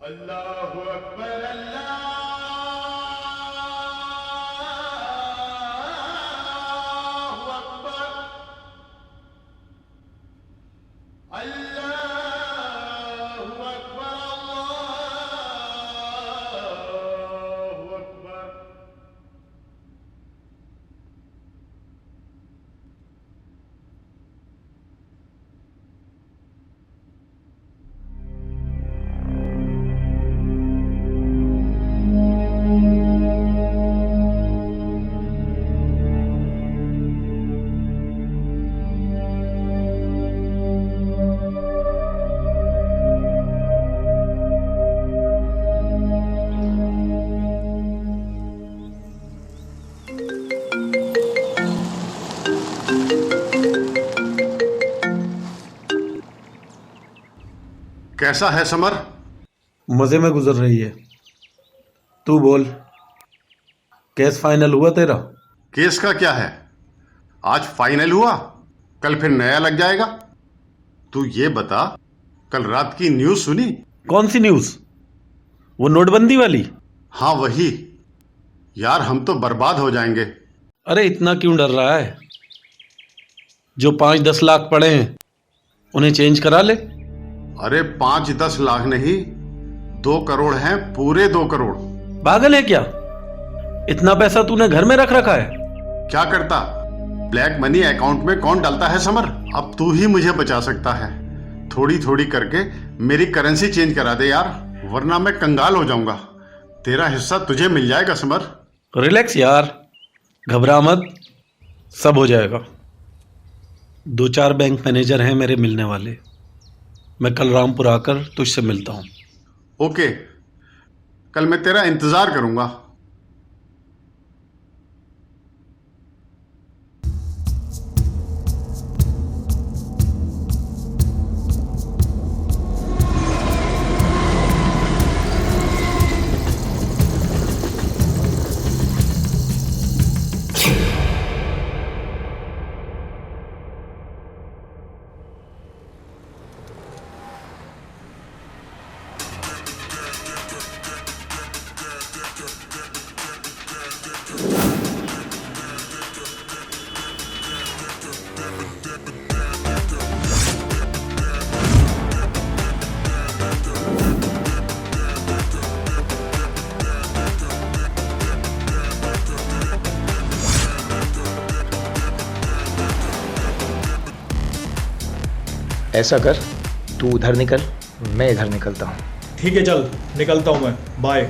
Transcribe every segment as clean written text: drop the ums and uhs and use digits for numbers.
अल्लाहु अकबर अल्लाहु अकबर अल्लाहु अकबर अल्लाहु अकबर। कैसा है समर? मज़े में गुजर रही है। तू बोल, केस फाइनल हुआ तेरा? केस का क्या है, आज फाइनल हुआ, कल फिर नया लग जाएगा। तू ये बता, कल रात की न्यूज़ सुनी? कौन सी न्यूज़? वो नोटबंदी वाली? हाँ वही। यार हम तो बर्बाद हो जाएंगे। अरे इतना क्यों डर रहा है? जो 5-10 लाख पड़े हैं उन्हें चेंज करा ले। अरे 5-10 लाख नहीं, 2 करोड़ हैं, पूरे 2 करोड़। पागल है क्या? इतना पैसा तूने घर में रख रखा है? क्या करता, ब्लैक मनी अकाउंट में कौन डालता है समर? अब तू ही मुझे बचा सकता है। थोड़ी थोड़ी करके मेरी करेंसी चेंज करा दे यार, वरना मैं कंगाल हो जाऊंगा। तेरा हिस्सा तुझे मिल जाएगा समर। रिलैक्स यार, घबरा मत, सब हो जाएगा। 2-4 बैंक मैनेजर हैं मेरे मिलने वाले, मैं कल रामपुर आकर तुझसे मिलता हूँ। ओके, कल मैं तेरा इंतजार करूंगा। ऐसा कर, तू उधर निकल, मैं इधर निकलता हूँ। ठीक है, चल निकलता हूँ मैं, बाय।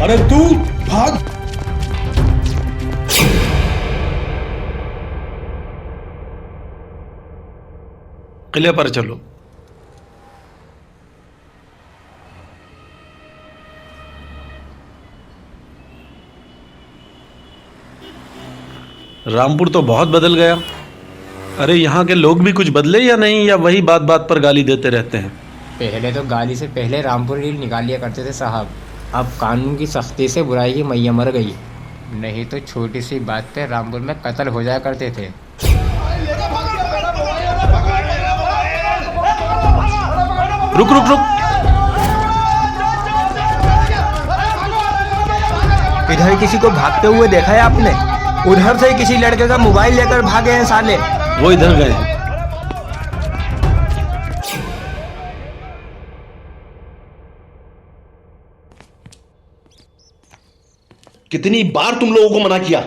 अरे तू भाग। किले पर चलो। रामपुर तो बहुत बदल गया। अरे यहाँ के लोग भी कुछ बदले या नहीं, या वही बात बात पर गाली देते रहते हैं? पहले तो गाली से पहले रामपुर रील निकाल लिया करते थे साहब। अब कानून की सख्ती से बुराई की मैया मर गई, नहीं तो छोटी सी बात पे रामपुर में कत्ल हो जाया करते थे। रुक रुक रुक। इधर किसी को भागते हुए देखा है आपने? उधर से किसी लड़के का मोबाइल लेकर भागे हैं साले। वो इधर गए हैं। कितनी बार तुम लोगों को मना किया,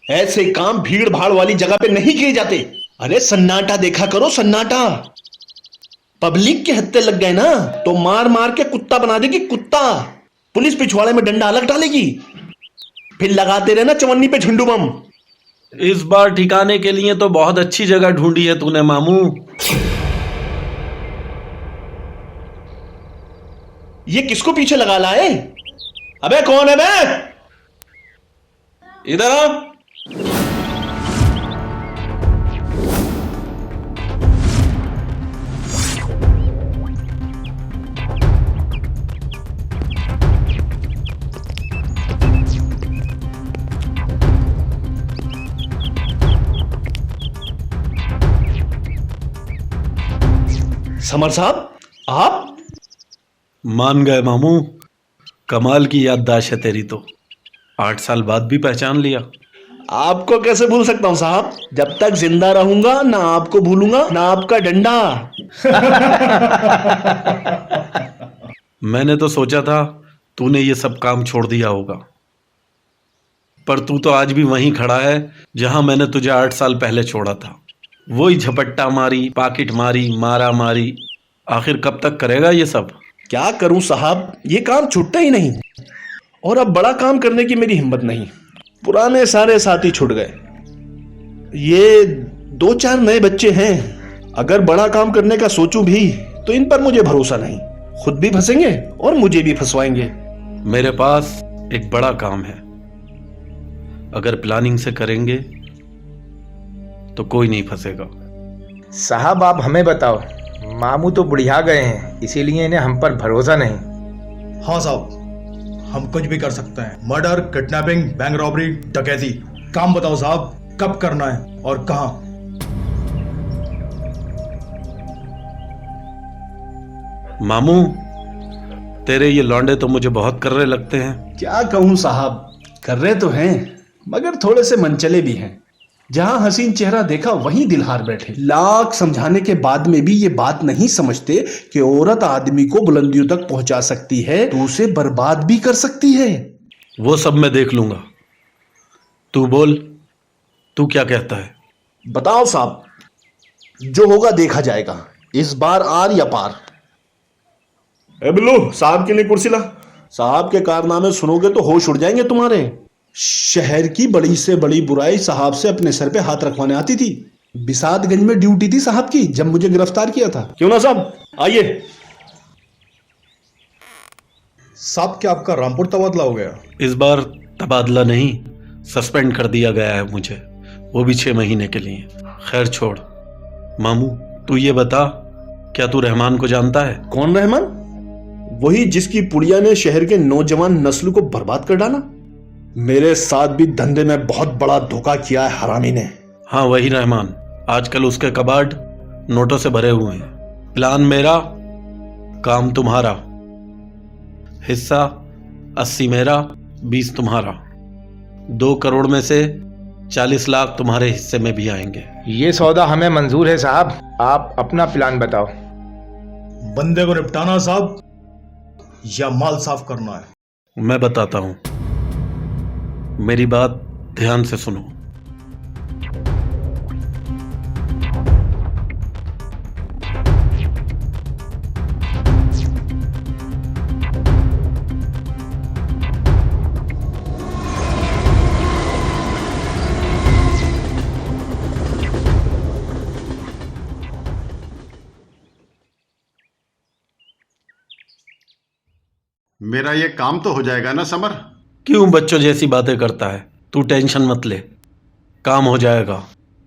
ऐसे काम भीड़ भाड़ वाली जगह पे नहीं किए जाते। अरे सन्नाटा देखा करो, सन्नाटा। पब्लिक के हत्थे लग गए ना तो मार मार के कुत्ता बना देगी कुत्ता। पुलिस पिछवाड़े में डंडा अलग डालेगी, फिर लगाते रहना चवन्नी पे झुंडू बम। इस बार ठिकाने के लिए तो बहुत अच्छी जगह ढूंढी है तूने मामू। ये किसको पीछे लगा लाए? अबे कौन है बे? इधर आ। समर साहब, आप मान गए मामू, कमाल की याददाश्त है तेरी तो। 8 साल बाद भी पहचान लिया। आपको कैसे भूल सकता हूं साहब? जब तक जिंदा रहूंगा ना आपको भूलूंगा ना आपका डंडा। मैंने तो सोचा था तूने ये सब काम छोड़ दिया होगा, पर तू तो आज भी वहीं खड़ा है जहां मैंने तुझे 8 साल पहले छोड़ा था। वही झपट्टा मारी, पाकिट मारी, मारा मारी। आखिर कब तक करेगा ये सब? क्या करूं साहब, ये काम छूटता ही नहीं और अब बड़ा काम करने की मेरी हिम्मत नहीं। पुराने सारे साथी छूट गए, ये 2-4 नए बच्चे हैं। अगर बड़ा काम करने का सोचूं भी तो इन पर मुझे भरोसा नहीं, खुद भी फंसेंगे और मुझे भी फंसवाएंगे। मेरे पास एक बड़ा काम है, अगर प्लानिंग से करेंगे तो कोई नहीं फंसेगा। साहब आप हमें बताओ, मामू तो बुढ़िया गए हैं, इसीलिए इन्हें हम पर भरोसा नहीं। हाँ साहब, हम कुछ भी कर सकते हैं। मर्डर, किडनैपिंग, बैंक रॉबरी, डकैती। काम बताओ साहब, कब करना है और कहां? मामू, तेरे ये लौंडे तो मुझे बहुत कर्रे लगते हैं। क्या कहूं साहब, कर रहे तो हैं मगर थोड़े से मनचले भी हैं। जहां हसीन चेहरा देखा वहीं दिल हार बैठे। लाख समझाने के बाद में भी ये बात नहीं समझते कि औरत आदमी को बुलंदियों तक पहुंचा सकती है तो उसे बर्बाद भी कर सकती है। वो सब मैं देख लूंगा, तू बोल, तू क्या कहता है? बताओ साहब, जो होगा देखा जाएगा, इस बार आर या पार। ए बिल्लू, साहब के लिए कुर्सी ला। साहब के कारनामे सुनोगे तो होश उड़ जाएंगे तुम्हारे। शहर की बड़ी से बड़ी बुराई साहब से अपने सर पे हाथ रखवाने आती थी। बिसातगंज में ड्यूटी थी साहब की जब मुझे गिरफ्तार किया था। क्यों ना साहब, आइए। साहब क्या आपका रामपुर तबादला हो गया? इस बार तबादला नहीं, सस्पेंड कर दिया गया है मुझे, वो भी 6 महीने के लिए। खैर छोड़ मामू, तू ये बता, क्या तू रहमान को जानता है? कौन रहमान? वही जिसकी पुड़िया ने शहर के नौजवान नस्ल को बर्बाद कर डाला। मेरे साथ भी धंधे में बहुत बड़ा धोखा किया है हरामी ने। हाँ वही रहमान। आजकल उसके कबाड़ नोटों से भरे हुए हैं। प्लान मेरा, काम तुम्हारा। हिस्सा 80 मेरा, 20 तुम्हारा। 2 करोड़ में से 40 लाख तुम्हारे हिस्से में भी आएंगे। ये सौदा हमें मंजूर है साहब, आप अपना प्लान बताओ। बंदे को निपटाना साहब या माल साफ करना है? मैं बताता हूं, मेरी बात ध्यान से सुनो। मेरा ये काम तो हो जाएगा ना समर? क्यों बच्चों जैसी बातें करता है? तू टेंशन मत ले, काम हो जाएगा।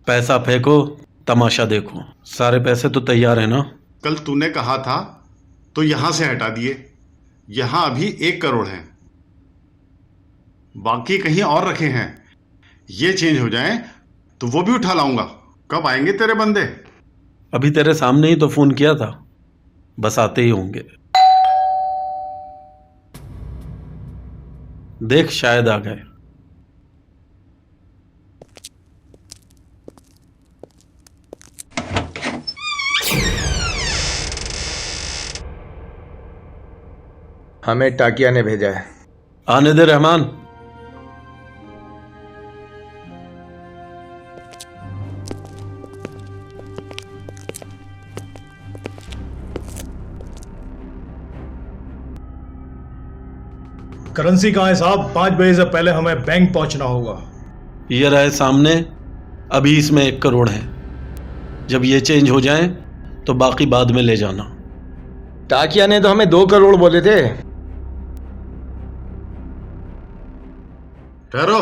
पैसा फेंको, तमाशा देखो। सारे पैसे तो तैयार है ना? कल तूने कहा था तो यहां से हटा दिए। यहां अभी 1 करोड़ है, बाकी कहीं और रखे हैं। ये चेंज हो जाएं तो वो भी उठा लाऊंगा। कब आएंगे तेरे बंदे? अभी तेरे सामने ही तो फोन किया था, बस आते ही होंगे। देख शायद आ गए। हमें टाकिया ने भेजा है। आने दे रहमान। करेंसी कहाँ है साहब? 5 बजे से पहले हमें बैंक पहुंचना होगा। ये रहे सामने। अभी इसमें 1 करोड़ है। जब ये चेंज हो जाए तो बाकी बाद में ले जाना। टाकिया ने तो हमें 2 करोड़ बोले थे। ठहरो,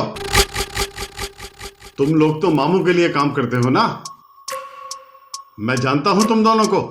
तुम लोग तो मामू के लिए काम करते हो ना? मैं जानता हूं तुम दोनों को।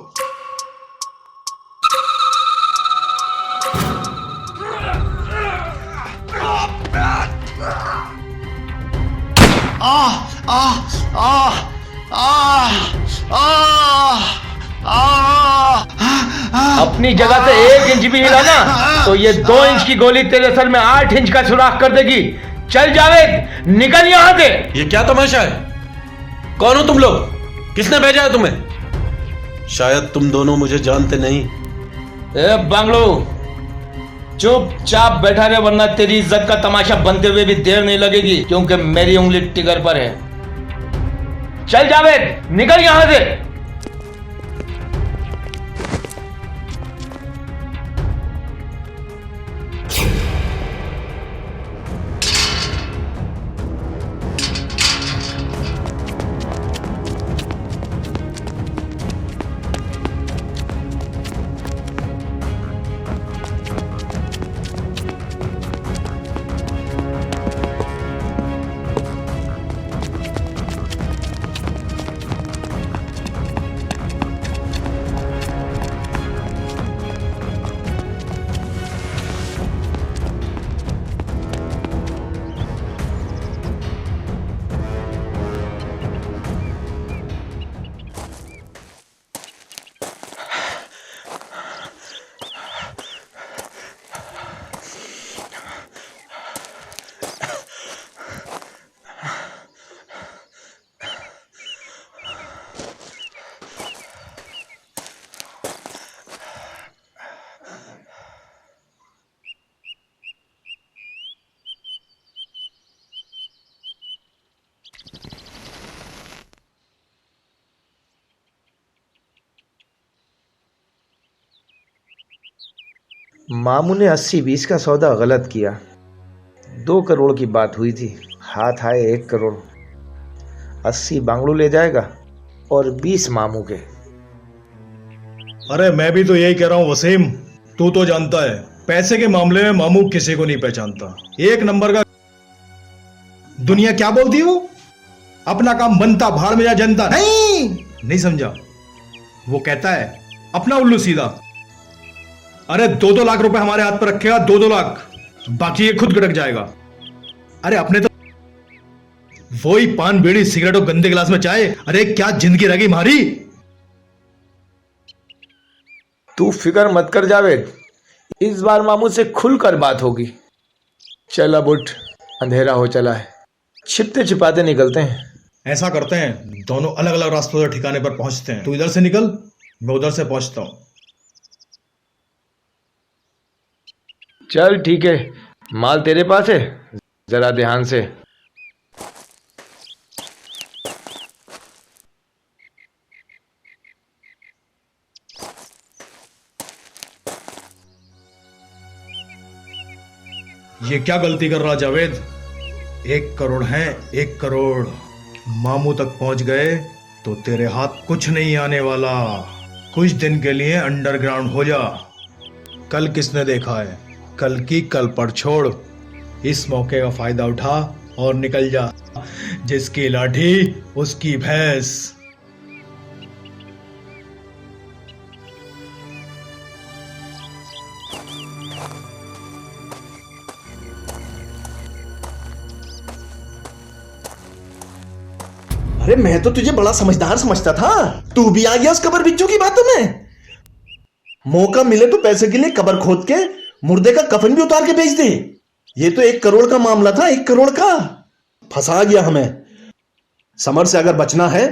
अपनी जगह से 1 इंच भी हिला ना तो ये 2 इंच की गोली तेरे सर में 8 इंच का सुराख कर देगी। चल जावेद, निकल यहां से। ये क्या तमाशा है? कौन हो तुम लोग? किसने भेजा है तुम्हें? शायद तुम दोनों मुझे जानते नहीं। ए बांगड़ू, चुपचाप बैठा रहे वरना तेरी इज्जत का तमाशा बनते हुए भी देर नहीं लगेगी, क्योंकि मेरी उंगली टिगर पर है। चल जावेद, निकल यहां से। मामू ने 80-20 का सौदा गलत किया। 2 करोड़ की बात हुई थी, हाथ आए 1 करोड़। 80 बांगड़ू ले जाएगा और 20 मामू के। अरे मैं भी तो यही कह रहा हूँ वसीम, तू तो जानता है पैसे के मामले में मामू किसी को नहीं पहचानता। 1 नंबर का। दुनिया क्या बोलती है वो? अपना काम बनता भाड़ में जा जनता नहीं समझा? वो कहता है अपना उल्लू सीधा। अरे 2-2 लाख रुपए हमारे हाथ पर रखेगा, 2-2 लाख, बाकी ये खुद गड़क जाएगा। अरे अपने तो वही पान बीड़ी सिगरेट और गंदे गिलास में चाय। अरे क्या जिंदगी रह गई हमारी। तू फिक्र मत कर जावेद, इस बार मामू से खुलकर बात होगी। चल अब उठ, अंधेरा हो चला है, छिपते छिपाते निकलते हैं। ऐसा करते हैं, दोनों अलग अलग रास्तों से ठिकाने पर पहुंचते हैं। तू इधर से निकल, मैं उधर से पहुंचता हूं। चल ठीक है, माल तेरे पास है, जरा ध्यान से। ये क्या गलती कर रहा जावेद? 1 करोड़ है, 1 करोड़। मामू तक पहुंच गए तो तेरे हाथ कुछ नहीं आने वाला। कुछ दिन के लिए अंडरग्राउंड हो जा। कल किसने देखा है? कल की कल पर छोड़। इस मौके का फायदा उठा और निकल जा। जिसकी लाठी उसकी भैंस। अरे मैं तो तुझे बड़ा समझदार समझता था, तू भी आ गया उस कबर बिच्छू की बातों में। मौका मिले तो पैसे के लिए कबर खोद के मुर्दे का कफन भी उतार के बेच दे। ये तो 1 करोड़ का मामला था, 1 करोड़ का। फंसा गया हमें। समर से अगर बचना है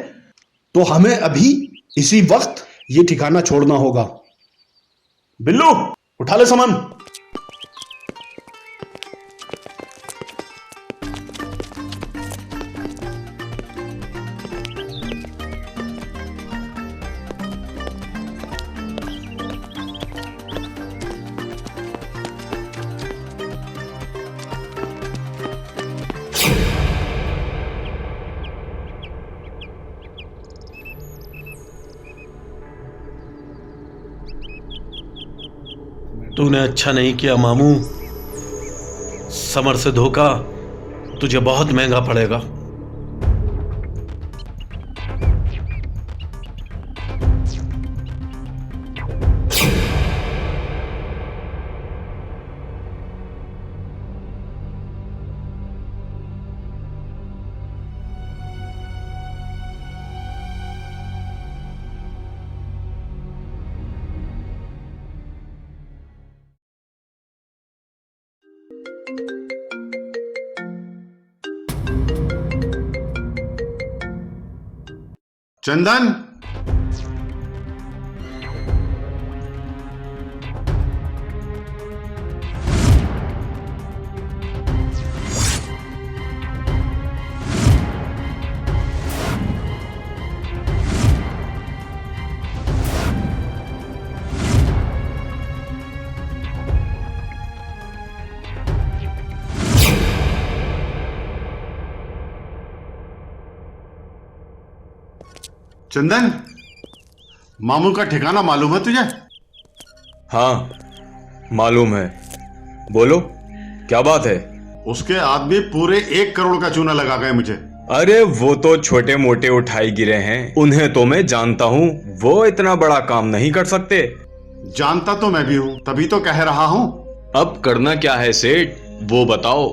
तो हमें अभी इसी वक्त ये ठिकाना छोड़ना होगा। बिल्लू उठा ले सामान। तूने अच्छा नहीं किया मामू। समर से धोखा तुझे बहुत महंगा पड़ेगा। चंदन, चंदन, मामू का ठिकाना मालूम है तुझे? हाँ मालूम है, बोलो क्या बात है। उसके आदमी पूरे 1 करोड़ का चूना लगा गए मुझे। अरे वो तो छोटे मोटे उठाई गिरे हैं, उन्हें तो मैं जानता हूँ, वो इतना बड़ा काम नहीं कर सकते। जानता तो मैं भी हूँ, तभी तो कह रहा हूँ। अब करना क्या है सेठ, वो बताओ।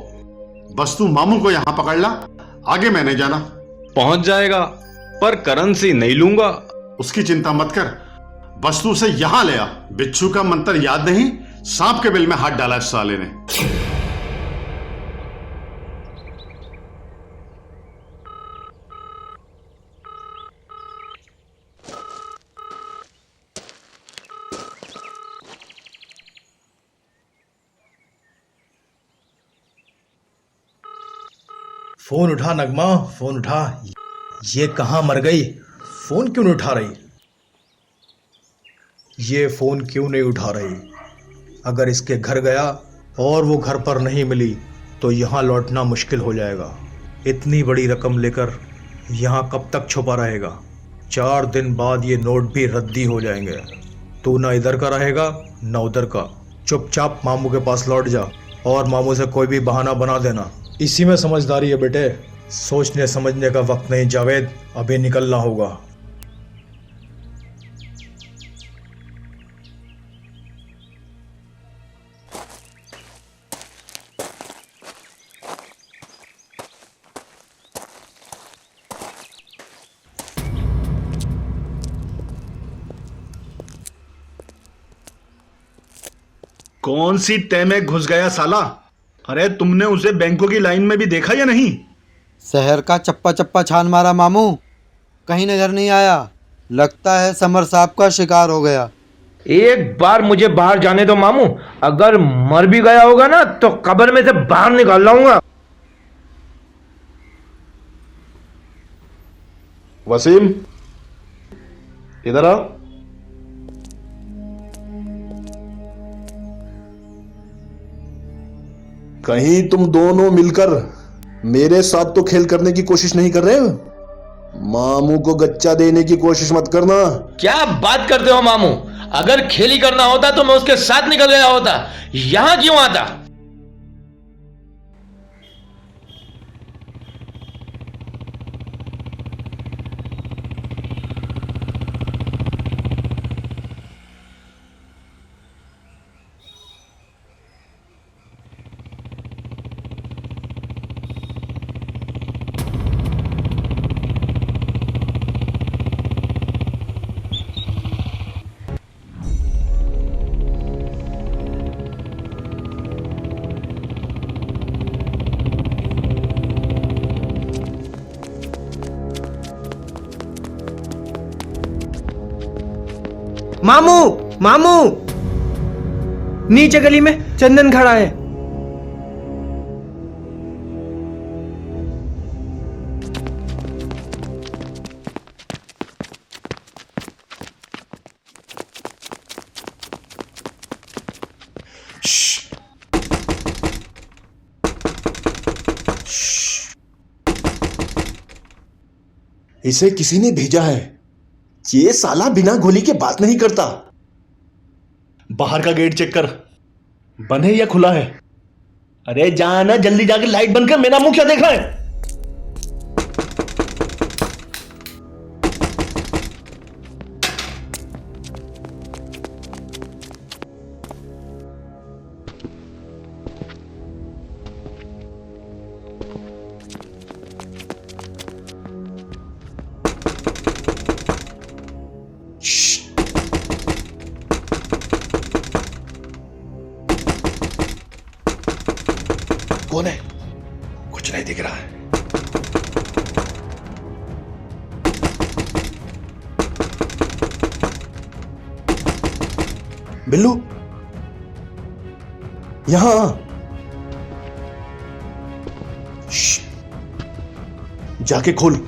बस तू मामू को यहाँ पकड़ ला, आगे मैं नहीं जाना। पहुंच जाएगा, पर करेंसी नहीं लूंगा। उसकी चिंता मत कर, बस तू उसे यहां ले आ। बिच्छू का मंत्र याद नहीं, सांप के बिल में हाथ डाला इस साले ने। फोन उठा नगमा, फोन उठा। ये कहां मर गई? फोन क्यों नहीं उठा रही? ये फोन क्यों नहीं उठा रही? अगर इसके घर गया और वो घर पर नहीं मिली तो यहाँ लौटना मुश्किल हो जाएगा। इतनी बड़ी रकम लेकर यहाँ कब तक छुपा रहेगा? 4 दिन बाद ये नोट भी रद्दी हो जाएंगे। तू ना इधर का रहेगा ना उधर का। चुपचाप मामू के पास लौट जा और मामू से कोई भी बहाना बना देना। इसी में समझदारी है बेटे। सोचने समझने का वक्त नहीं जावेद, अभी निकलना होगा। कौन सी तय में घुस गया साला? अरे तुमने उसे बैंकों की लाइन में भी देखा या नहीं? शहर का चप्पा चप्पा छान मारा मामू, कहीं नजर नहीं आया। लगता है समर साहब का शिकार हो गया। एक बार मुझे बाहर जाने दो मामू, अगर मर भी गया होगा ना तो कब्र में से बाहर निकाल लाऊंगा। वसीम इधर आ। कहीं तुम दोनों मिलकर मेरे साथ तो खेल करने की कोशिश नहीं कर रहे हो? मामू को गच्चा देने की कोशिश मत करना। क्या बात करते हो मामू? अगर खेली करना होता तो मैं उसके साथ निकल गया होता, यहां क्यों आता? मामू मामू, नीचे गली में चंदन खड़ा है। इसे किसी ने भेजा है। ये साला बिना गोली के बात नहीं करता। बाहर का गेट चेक कर, बंद है या खुला है? अरे जाना, जल्दी जाके लाइट बंद कर, मेरा मुंह क्या देख रहा है? कौन है? कुछ नहीं दिख रहा है। बिल्लू, यहां आ। जाके खोल,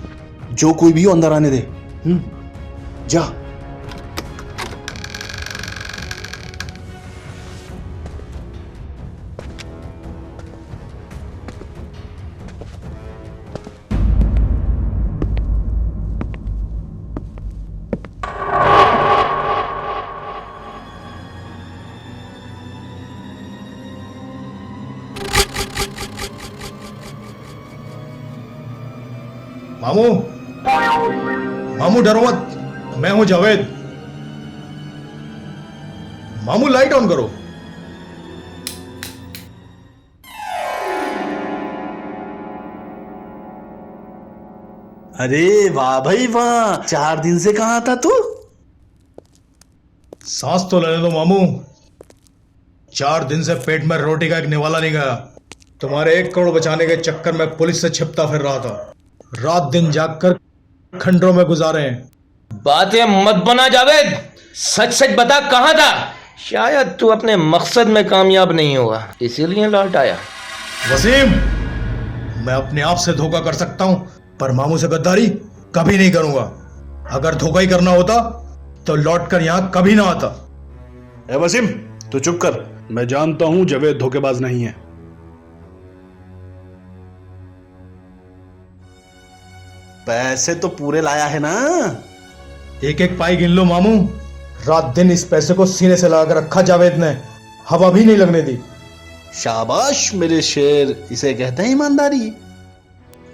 जो कोई भी हो अंदर आने दे। जा। मामू, मामू डरो मत, मैं हूं जावेद। मामू लाइट ऑन करो। अरे वाह भाई वाह, 4 दिन से कहां था तू? सांस तो लेने दो मामू। 4 दिन से पेट में रोटी का एक निवाला नहीं गया। तुम्हारे 1 करोड़ बचाने के चक्कर में पुलिस से छिपता फिर रहा था। रात दिन जागकर खंडरों में गुजारे हैं। बातें मत बना जावेद, सच सच बता कहां था? शायद तू अपने मकसद में कामयाब नहीं हुआ, इसीलिए लौट आया। वसीम, मैं अपने आप से धोखा कर सकता हूं, पर मामू से गद्दारी कभी नहीं करूंगा। अगर धोखा ही करना होता तो लौट कर यहां कभी ना आता। ए वसीम, तू चुप कर। मैं जानता हूं जावेद धोखेबाज नहीं है। पैसे तो पूरे लाया है ना? एक एक पाई गिन लो मामू। रात दिन इस पैसे को सीने से लगाकर रखा जावेद ने, हवा भी नहीं लगने दी। शाबाश मेरे शेर, इसे कहते हैं ईमानदारी।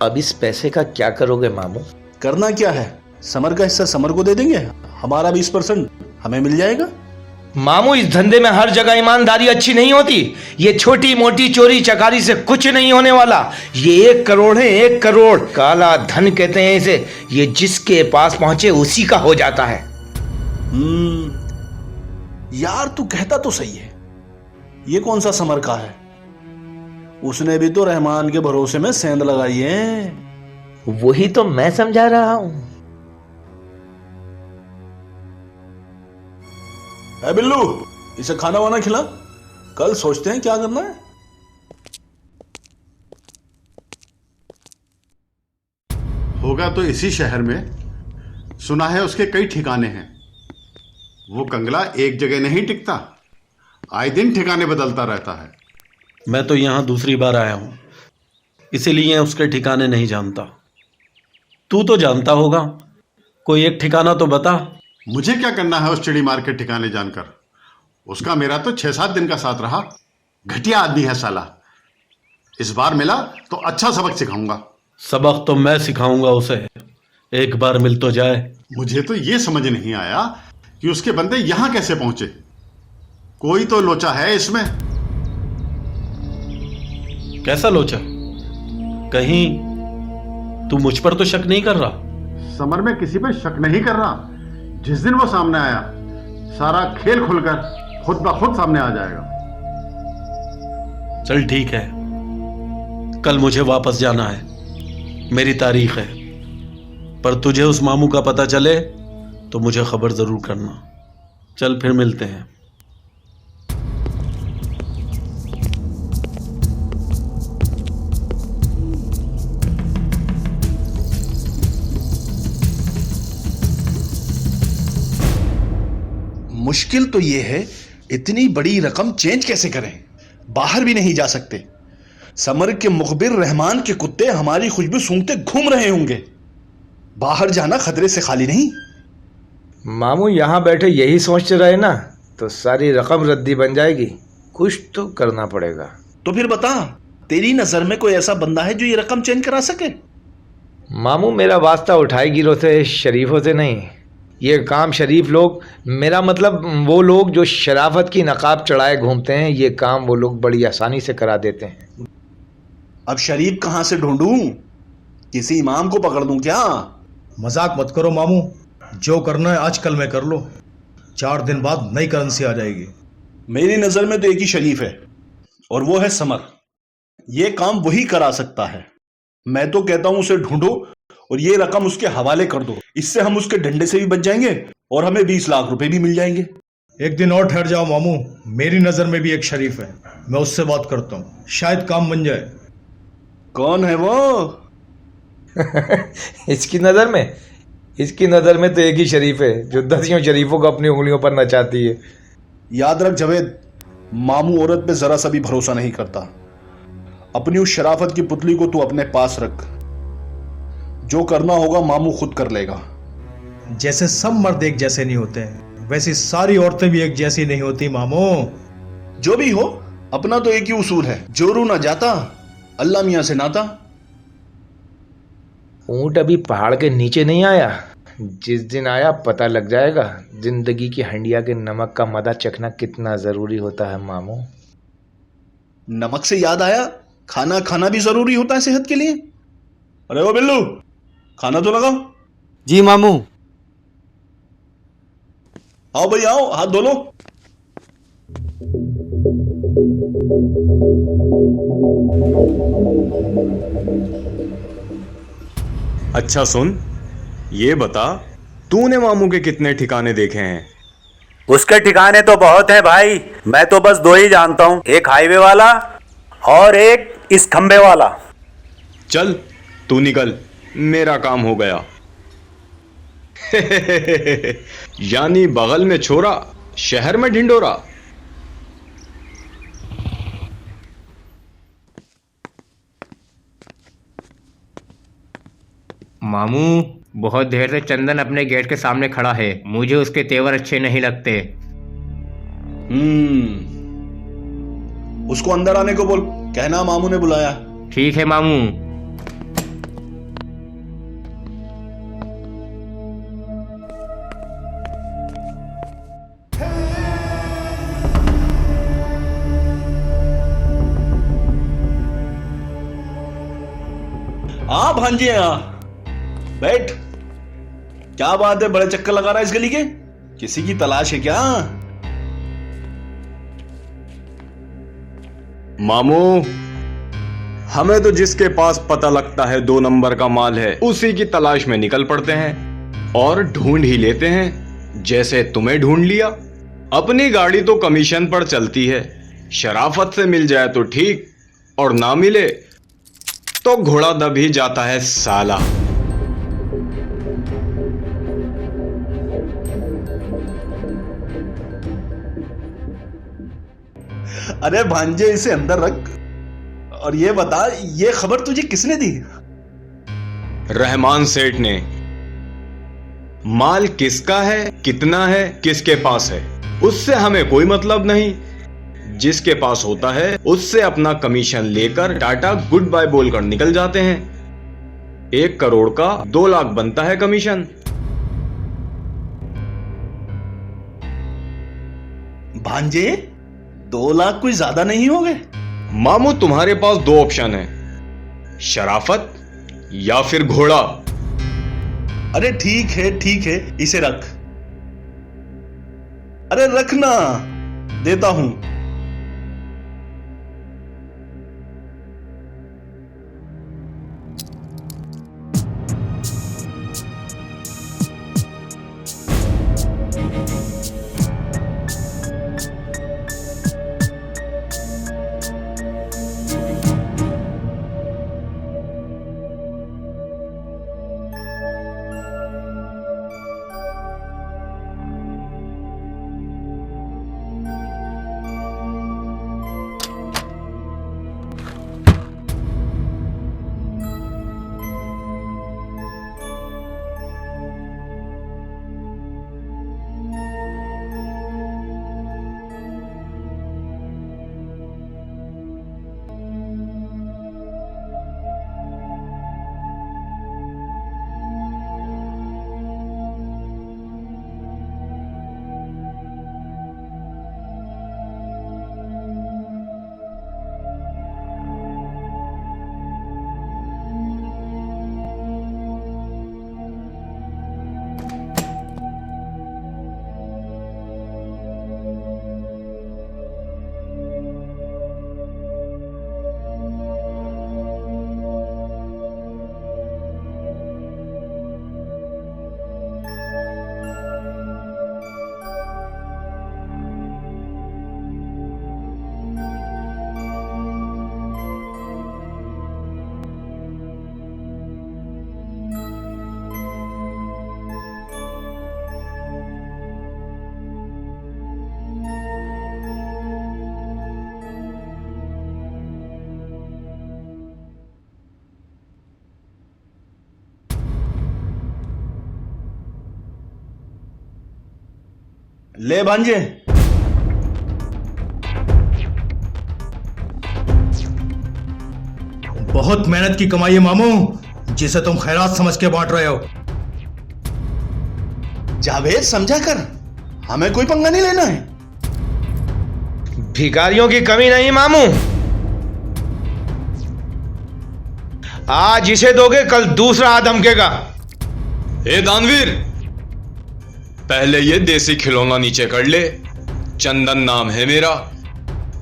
अब इस पैसे का क्या करोगे मामू? करना क्या है, समर का हिस्सा समर को दे देंगे, हमारा 20% हमें मिल जाएगा। मामू, इस धंधे में हर जगह ईमानदारी अच्छी नहीं होती। ये छोटी मोटी चोरी चकारी से कुछ नहीं होने वाला। ये 1 करोड़ है, 1 करोड़। काला धन कहते हैं इसे। ये जिसके पास पहुंचे उसी का हो जाता है। यार तू कहता तो सही है। ये कौन सा समर का है? उसने भी तो रहमान के भरोसे में सेंध लगाई है। वही तो मैं समझा रहा हूं। ए बिल्लू, इसे खाना वाना खिला, कल सोचते हैं क्या करना है। होगा तो इसी शहर में। सुना है उसके कई ठिकाने हैं। वो कंगला एक जगह नहीं टिकता, आए दिन ठिकाने बदलता रहता है। मैं तो यहाँ दूसरी बार आया हूँ, इसीलिए उसके ठिकाने नहीं जानता। तू तो जानता होगा, कोई एक ठिकाना तो बता। मुझे क्या करना है उस चिड़ी मार के ठिकाने जानकर? उसका मेरा तो 6-7 दिन का साथ रहा। घटिया आदमी है साला। इस बार मिला तो अच्छा सबक सिखाऊंगा। सबक तो मैं सिखाऊंगा उसे, एक बार मिल तो जाए। मुझे तो ये समझ नहीं आया कि उसके बंदे यहां कैसे पहुंचे। कोई तो लोचा है इसमें। कैसा लोचा? कहीं तू मुझ पर तो शक नहीं कर रहा? समर में किसी पे शक नहीं कर रहा। जिस दिन वो सामने आया, सारा खेल खुलकर खुद ब खुद सामने आ जाएगा। चल ठीक है, कल मुझे वापस जाना है, मेरी तारीख है। पर तुझे उस मामू का पता चले तो मुझे खबर जरूर करना। चल फिर मिलते हैं। मुश्किल तो ये है, इतनी बड़ी रकम चेंज कैसे करें? बाहर भी नहीं जा सकते। समर के मुखबिर रहमान के कुत्ते हमारी खुशबू सूंघते घूम रहे होंगे। बाहर जाना खतरे से खाली नहीं। मामू यहाँ बैठे यही सोच रहे ना तो सारी रकम रद्दी बन जाएगी। कुछ तो करना पड़ेगा। तो फिर बता, तेरी नजर में कोई ऐसा बंदा है जो ये रकम चेंज करा सके? मामू मेरा वास्ता उठाई गिरो से, शरीफों से नहीं। ये काम शरीफ लोग, मेरा मतलब वो लोग जो शराफत की नकाब चढ़ाए घूमते हैं, ये काम वो लोग बड़ी आसानी से करा देते हैं। अब शरीफ कहाँ से ढूंढूं? किसी इमाम को पकड़ दूं क्या? मजाक मत करो मामू, जो करना है आज कल में कर लो। 4 दिन बाद नई करेंसी आ जाएगी। मेरी नजर में तो एक ही शरीफ है और वो है समर। ये काम वही करा सकता है। मैं तो कहता हूं उसे ढूंढो और ये रकम उसके हवाले कर दो। इससे हम उसके डंडे से भी बच जाएंगे और हमें 20 लाख रुपए भी मिल जाएंगे। एक दिन और ठहर जाओ मामू, मेरी नजर में भी एक शरीफ है, मैं उससे बात करता हूँ, शायद काम बन जाए। कौन है वो? इसकी नज़र में तो एक ही शरीफ है जो 10 शरीफों को अपनी उंगलियों पर नचाती है। याद रख जवेद, मामू औरत पे जरा सा भी भरोसा नहीं करता। अपनी उस शराफत की पुतली को तू अपने पास रख। जो करना होगा मामू खुद कर लेगा। जैसे सब मर्द एक जैसे नहीं होते हैं, वैसी सारी औरतें भी एक जैसी नहीं होती मामू। जो भी हो, अपना तो एक ही उसूल है, जोरू ना जाता, अल्लाह मियां से नाता। ऊंट अभी पहाड़ के नीचे नहीं आया। जिस दिन आया पता लग जाएगा जिंदगी की हंडिया के नमक का मजा चखना कितना जरूरी होता है मामू। नमक से याद आया, खाना खाना भी जरूरी होता है सेहत के लिए। अरे ओ बिल्लू, खाना तो लगाओ। जी मामू। आओ भाई आओ, हाथ धो लो। अच्छा सुन, ये बता, तूने मामू के कितने ठिकाने देखे हैं? उसके ठिकाने तो बहुत हैं भाई, मैं तो बस 2 ही जानता हूं, एक हाईवे वाला और एक इस खंबे वाला। चल तू निकल, मेरा काम हो गया। यानी बगल में छोरा, शहर में ढिंडोरा। मामू, बहुत देर से चंदन अपने गेट के सामने खड़ा है। मुझे उसके तेवर अच्छे नहीं लगते। उसको अंदर आने को बोल, कहना मामू ने बुलाया। ठीक है मामू। हाँ भांजे, बैठ। क्या बात है, बड़े चक्कर लगा रहा है इस गली के? किसी की तलाश है क्या? मामू, हमें तो जिसके पास पता लगता है 2 नंबर का माल है, उसी की तलाश में निकल पड़ते हैं और ढूंढ ही लेते हैं। जैसे तुम्हें ढूंढ लिया। अपनी गाड़ी तो कमीशन पर चलती है, शराफत से मिल जाए तो ठीक, और ना मिले तो घोड़ा दब ही जाता है साला। अरे भांजे, इसे अंदर रख और ये बता, ये खबर तुझे किसने दी? रहमान सेठ ने। माल किसका है, कितना है, किसके पास है, उससे हमें कोई मतलब नहीं। जिसके पास होता है उससे अपना कमीशन लेकर टाटा गुड बाय बोलकर निकल जाते हैं। 1 करोड़ का 2 लाख बनता है कमीशन। भांजे, 2 लाख कोई ज्यादा नहीं हो गए? मामू, तुम्हारे पास 2 ऑप्शन है, शराफत या फिर घोड़ा। अरे ठीक है, इसे रख। अरे रखना, देता हूं। ले भांजे। बहुत मेहनत की कमाई है मामू, जिसे तुम खैरात समझ के बांट रहे हो। जावेद समझा कर, हमें कोई पंगा नहीं लेना है। भिखारियों की कमी नहीं मामू। आज इसे दोगे, कल दूसरा हाथ धमकेगा। ए दानवीर, पहले ये देसी खिलौना नीचे कर ले। चंदन नाम है मेरा।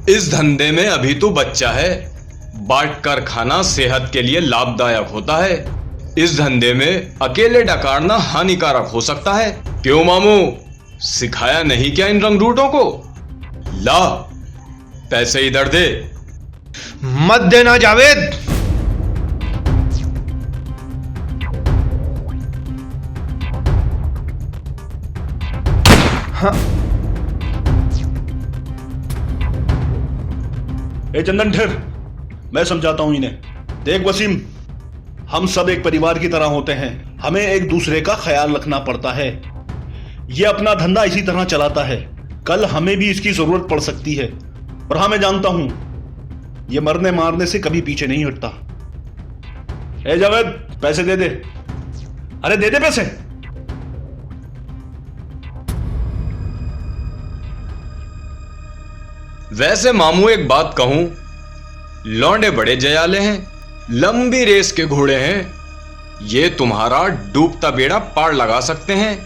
इस धंधे में अभी तू बच्चा है। बांट कर खाना सेहत के लिए लाभदायक होता है। इस धंधे में अकेले डकारना हानिकारक हो सकता है। क्यों मामू, सिखाया नहीं क्या इन रंगरूटों को? ला, पैसे इधर दे। मत देना जावेद। हाँ। ए चंदन ठहर, मैं समझाता हूं इन्हें। देख वसीम, हम सब एक परिवार की तरह होते हैं। हमें एक दूसरे का ख्याल रखना पड़ता है। ये अपना धंधा इसी तरह चलाता है। कल हमें भी इसकी जरूरत पड़ सकती है। और हाँ, मैं जानता हूं ये मरने मारने से कभी पीछे नहीं हटता। ए जावेद, पैसे दे दे। अरे दे दे पैसे। वैसे मामू एक बात कहूं, लौंडे बड़े जयाले हैं, लंबी रेस के घोड़े हैं। ये तुम्हारा डूबता बेड़ा पार लगा सकते हैं।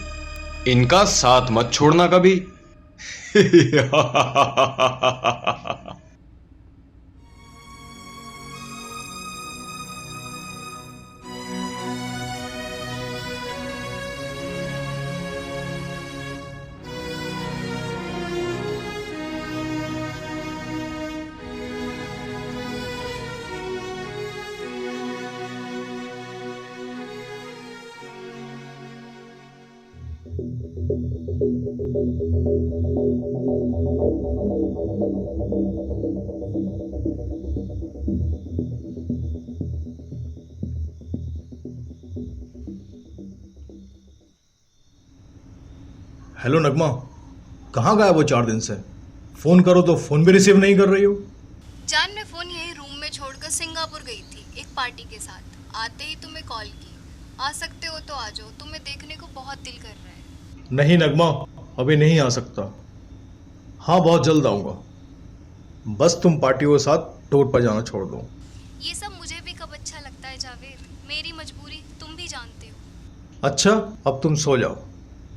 इनका साथ मत छोड़ना कभी। हेलो नगमा, कहाँ गायब हो 4 दिन से? फोन करो तो फोन भी रिसीव नहीं कर रही हो। जान, मैं फोन यही रूम में छोड़कर सिंगापुर गई थी एक पार्टी के साथ। आते ही तुम्हें कॉल की। आ सकते हो तो आ जाओ, तुम्हें देखने को बहुत दिल कर रहा है। नहीं नगमा, अभी नहीं आ सकता। हाँ, बहुत जल्द आऊँगा। बस तुम पार्टियों के साथ टूर पर जाना छोड़ दो। ये सब मुझे भी कब अच्छा लगता है जावेद। मेरी मजबूरी तुम भी जानते हो। अच्छा, अब तुम सो जाओ।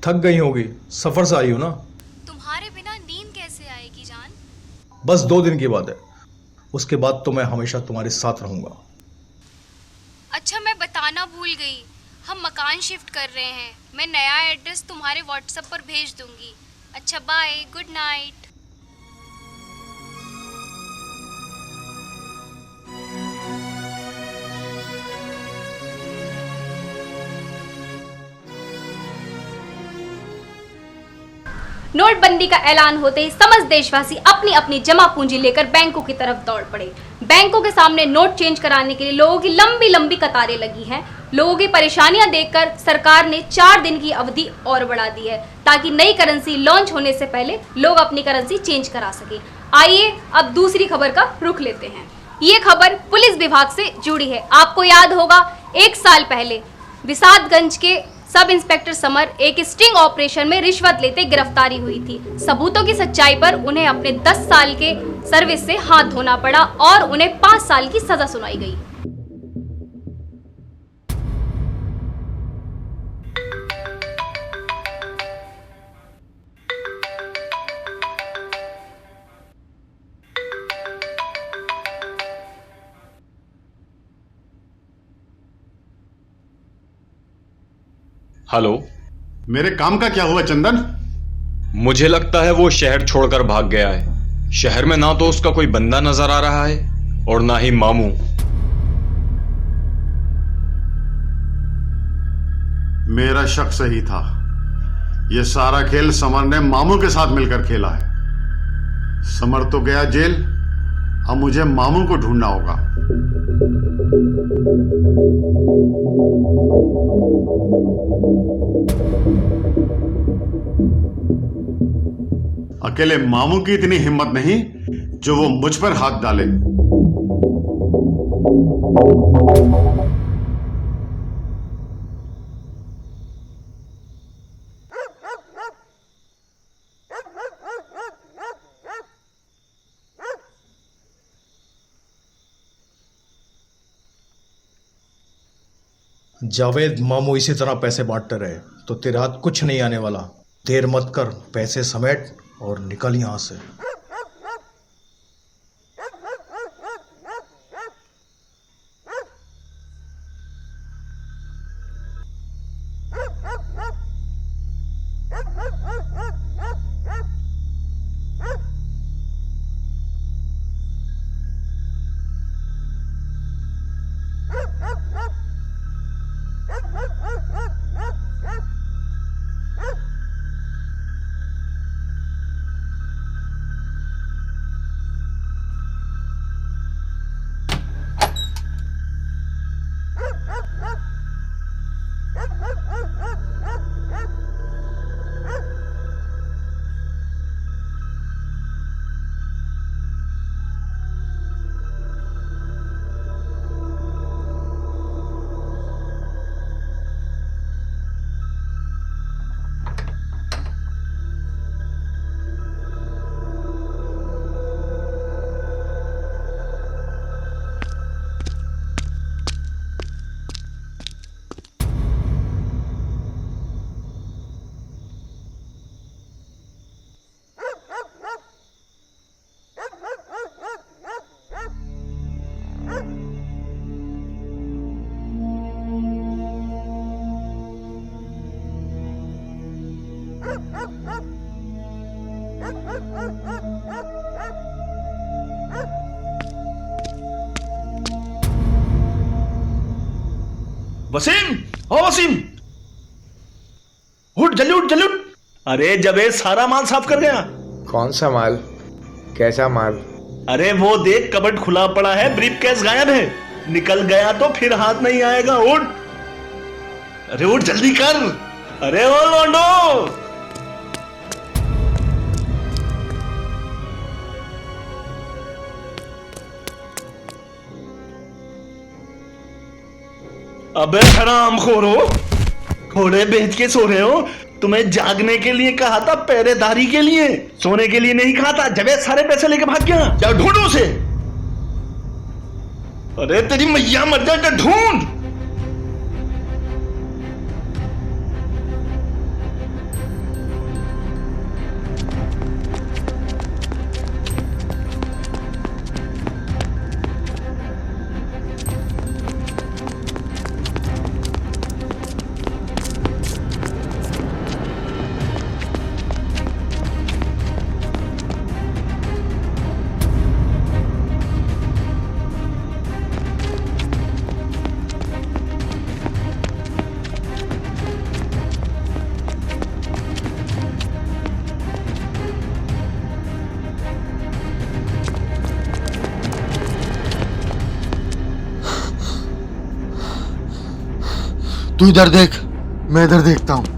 थक गई होगी, सफर से आई हो ना। तुम्हारे बिना नींद कैसे आएगी जान? बस 2 दिन की बात है, उसके बाद तो मैं हमेशा तुम्हारे साथ रहूंगा। अच्छा, मैं बताना भूल गई, हम मकान शिफ्ट कर रहे हैं। मैं नया एड्रेस तुम्हारे व्हाट्सएप पर भेज दूंगी। अच्छा, बाय, गुड नाइट। नोटबंदी का ऐलान होते ही समस्त देशवासी अपनी अपनी जमा पूंजी लेकर बैंकों की तरफ दौड़ पड़े। बैंकों के सामने नोट चेंज कराने के लिए लोगों की लंबी लंबी कतारें लगी हैं। लोगों की परेशानियां देखकर सरकार ने 4 दिन की अवधि और बढ़ा दी है, ताकि नई करेंसी लॉन्च होने से पहले लोग अपनी करेंसी चेंज करा सके। आइए अब दूसरी खबर का रुख लेते हैं। ये खबर पुलिस विभाग से जुड़ी है। आपको याद होगा, 1 साल पहले विसातगंज के सब इंस्पेक्टर समर एक स्टिंग ऑपरेशन में रिश्वत लेते गिरफ्तारी हुई थी। सबूतों की सच्चाई पर उन्हें अपने 10 साल के सर्विस से हाथ धोना पड़ा और उन्हें 5 साल की सजा सुनाई गई। हेलो, मेरे काम का क्या हुआ चंदन? मुझे लगता है वो शहर छोड़कर भाग गया है। शहर में ना तो उसका कोई बंदा नजर आ रहा है और ना ही मामू। मेरा शक सही था। ये सारा खेल समर ने मामू के साथ मिलकर खेला है। समर तो गया जेल, अब मुझे मामू को ढूंढना होगा। अकेले मामू की इतनी हिम्मत नहीं जो वो मुझ पर हाथ डाले। जावेद मामू इसी तरह पैसे बांटते रहे तो तेरे हाथ कुछ नहीं आने वाला। देर मत कर, पैसे समेट और निकल यहां से। वसीम, ओ वसीम, उठ जल्दी उठ जल्दी उठ। अरे जवेद सारा माल साफ कर गया। कौन सा माल? कैसा माल? अरे वो देख, कबर्ड खुला पड़ा है, ब्रीफकेस गायब है। निकल गया तो फिर हाथ नहीं आएगा। उठ, अरे उठ जल्दी कर। अरे ओ लोंडो, अबे हराम खोरो, घोड़े बेच के सो रहे हो? तुम्हें जागने के लिए कहा था, पहरेदारी के लिए, सोने के लिए नहीं कहा था। जवेद सारे पैसे लेके भाग गया। जाओ ढूंढो उसे। अरे तेरी मैया मर जाए, ढूंढ। तू इधर देख, मैं इधर देखता हूँ।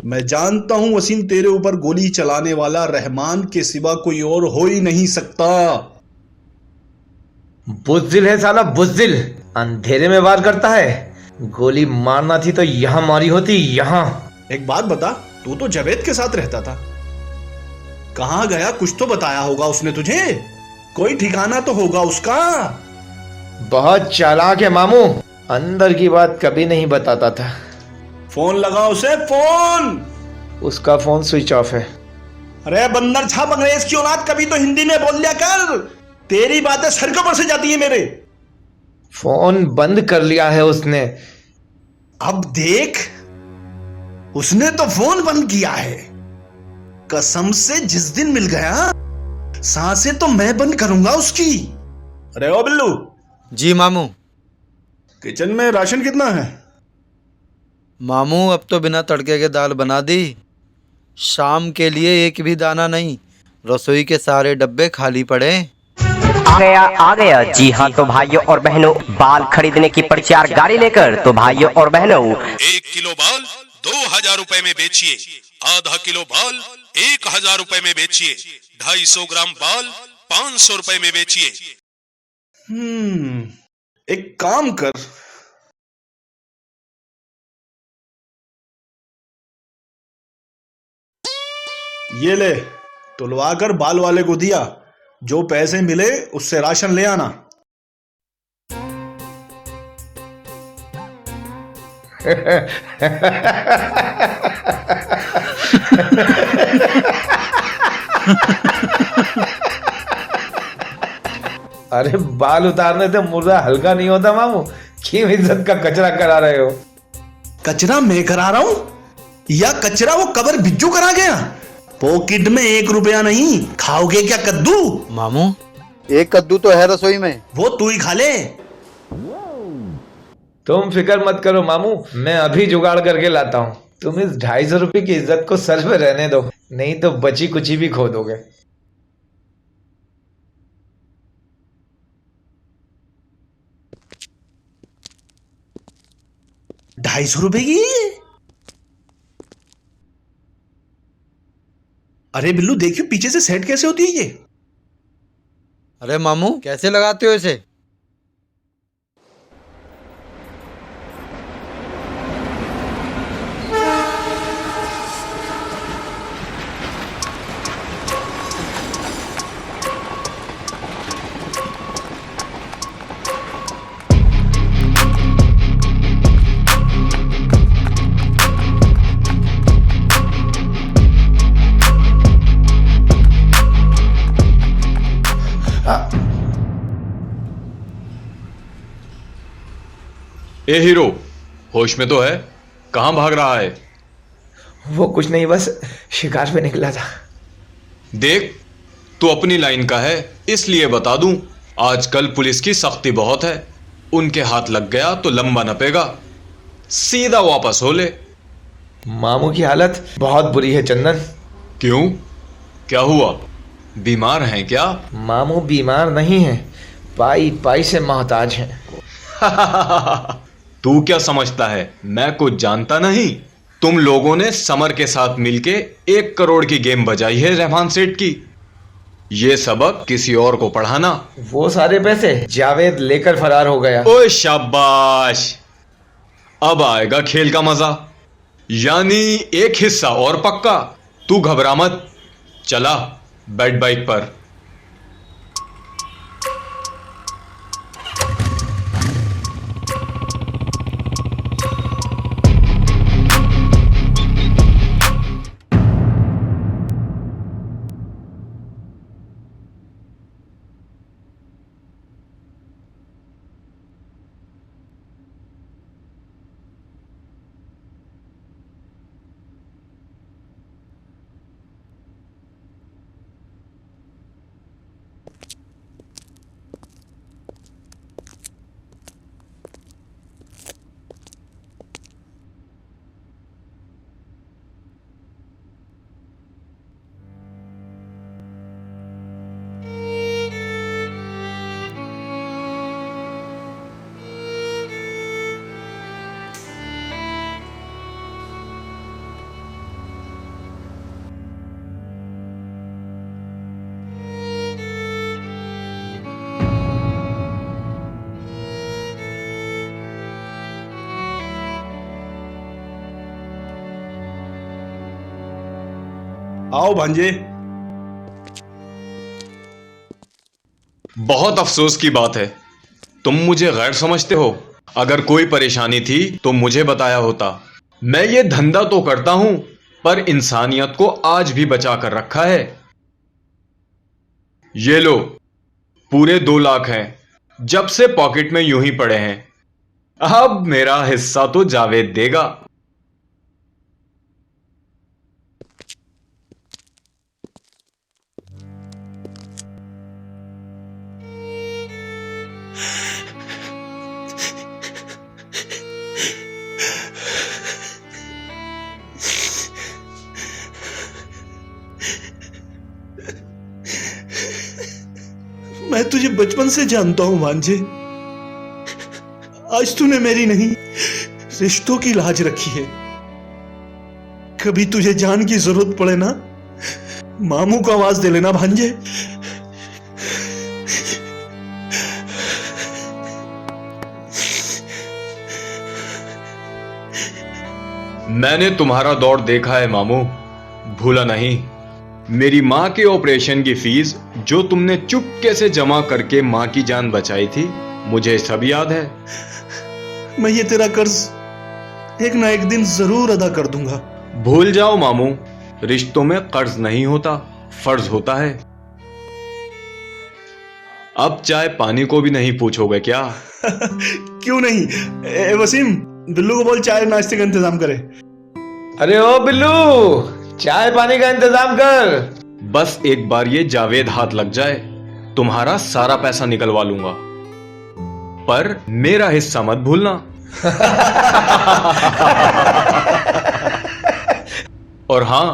मैं जानता हूं वसीम, तेरे ऊपर गोली चलाने वाला रहमान के सिवा कोई और हो ही नहीं सकता। बुज़दिल है साला, बुज़दिल। अंधेरे में वार करता है। गोली मारना थी तो यहां मारी होती, यहां। एक बात बता, तू तो जावेद के साथ रहता था, कहां गया? कुछ तो बताया होगा उसने तुझे, कोई ठिकाना तो होगा उसका। बहुत चालाक है मामू, अंदर की बात कभी नहीं बताता था। फोन लगाओ उसे, फोन। उसका फोन स्विच ऑफ है। अरे बंदर छाप अंग्रेज की औलाद, कभी तो हिंदी में बोल लिया कर, तेरी बातें सर के ऊपर से जाती है मेरे। फोन बंद कर लिया है उसने। अब देख, उसने तो फोन बंद किया है। कसम से जिस दिन मिल गया, सांसें तो मैं बंद करूंगा उसकी। अरे ओ बिल्लू। जी मामू। किचन में राशन कितना है? मामू अब तो बिना तड़के के दाल बना दी, शाम के लिए एक भी दाना नहीं, रसोई के सारे डब्बे खाली पड़े। आ गया जी हाँ। तो भाइयों और बहनों, बाल खरीदने की प्रचार गाड़ी लेकर, तो भाइयों और बहनों, 1 किलो बाल 2000 रुपए में बेचिए, आधा किलो बाल 1000 रुपए में बेचिए, 250 ग्राम बाल 500 रुपए में बेचिए। एक काम कर, ये ले, तुलवा कर बाल वाले को दिया, जो पैसे मिले उससे राशन ले आना। अरे बाल उतारने से मुर्दा हल्का नहीं होता मामू, क्यों इज्जत का कचरा करा रहे हो? कचरा मैं करा रहा हूं या कचरा वो कबर बिज्जू करा गया? पॉकेट में 1 रुपया नहीं, खाओगे क्या कद्दू? मामू एक कद्दू तो है रसोई में, वो तू ही खा ले। तुम फिक्र मत करो मामू, मैं अभी जुगाड़ करके लाता हूँ। तुम इस 250 रुपए की इज्जत को सर में रहने दो, नहीं तो बची कुची भी खो दोगे। ₹250 की? अरे बिल्लू देखियो पीछे से सेट कैसे होती है ये। अरे मामू कैसे लगाते हो इसे? ए हीरो, होश में तो है? कहां भाग रहा है? वो कुछ नहीं, बस शिकार पे निकला था। देख, तू अपनी लाइन का है, इसलिए बता दूं, आजकल पुलिस की सख्ती बहुत है। उनके हाथ लग गया तो लंबा नपेगा, सीधा वापस हो ले। मामू की हालत बहुत बुरी है चंदन। क्यों, क्या हुआ? बीमार हैं क्या? मामू बीमार नहीं है, पाई पाई से मोहताज हैं। तू क्या समझता है मैं कुछ जानता नहीं? तुम लोगों ने समर के साथ मिलके 1 करोड़ की गेम बजाई है रहमान सेठ की। ये सबक किसी और को पढ़ाना। वो सारे पैसे जावेद लेकर फरार हो गया। ओए शाबाश, अब आएगा खेल का मजा। यानी एक हिस्सा और पक्का। तू घबरा मत, चला बैठ बाइक पर। आओ भांजे। बहुत अफसोस की बात है, तुम मुझे गैर समझते हो। अगर कोई परेशानी थी तो मुझे बताया होता। मैं ये धंधा तो करता हूं, पर इंसानियत को आज भी बचा कर रखा है। ये लो, पूरे 2 लाख हैं, जब से पॉकेट में यूं ही पड़े हैं। अब मेरा हिस्सा तो जावेद देगा। मैं तुझे बचपन से जानता हूं भांजे। आज तूने मेरी नहीं, रिश्तों की लाज रखी है। कभी तुझे जान की जरूरत पड़े ना, मामू को आवाज दे लेना भांजे। मैंने तुम्हारा दौर देखा है मामू, भूला नहीं। मेरी माँ के ऑपरेशन की फीस जो तुमने चुपके से जमा करके माँ की जान बचाई थी, मुझे सब याद है। मैं ये तेरा कर्ज एक ना एक दिन जरूर अदा कर दूंगा। भूल जाओ मामू, रिश्तों में कर्ज नहीं होता, फर्ज होता है। अब चाय पानी को भी नहीं पूछोगे क्या? क्यों नहीं। वसीम, बिल्लू को बोल चाय नाश्ते का इंतजाम करे। अरे ओ बिल्लू, चाय पानी का इंतजाम कर। बस एक बार ये जावेद हाथ लग जाए, तुम्हारा सारा पैसा निकलवा लूंगा, पर मेरा हिस्सा मत भूलना। और हां,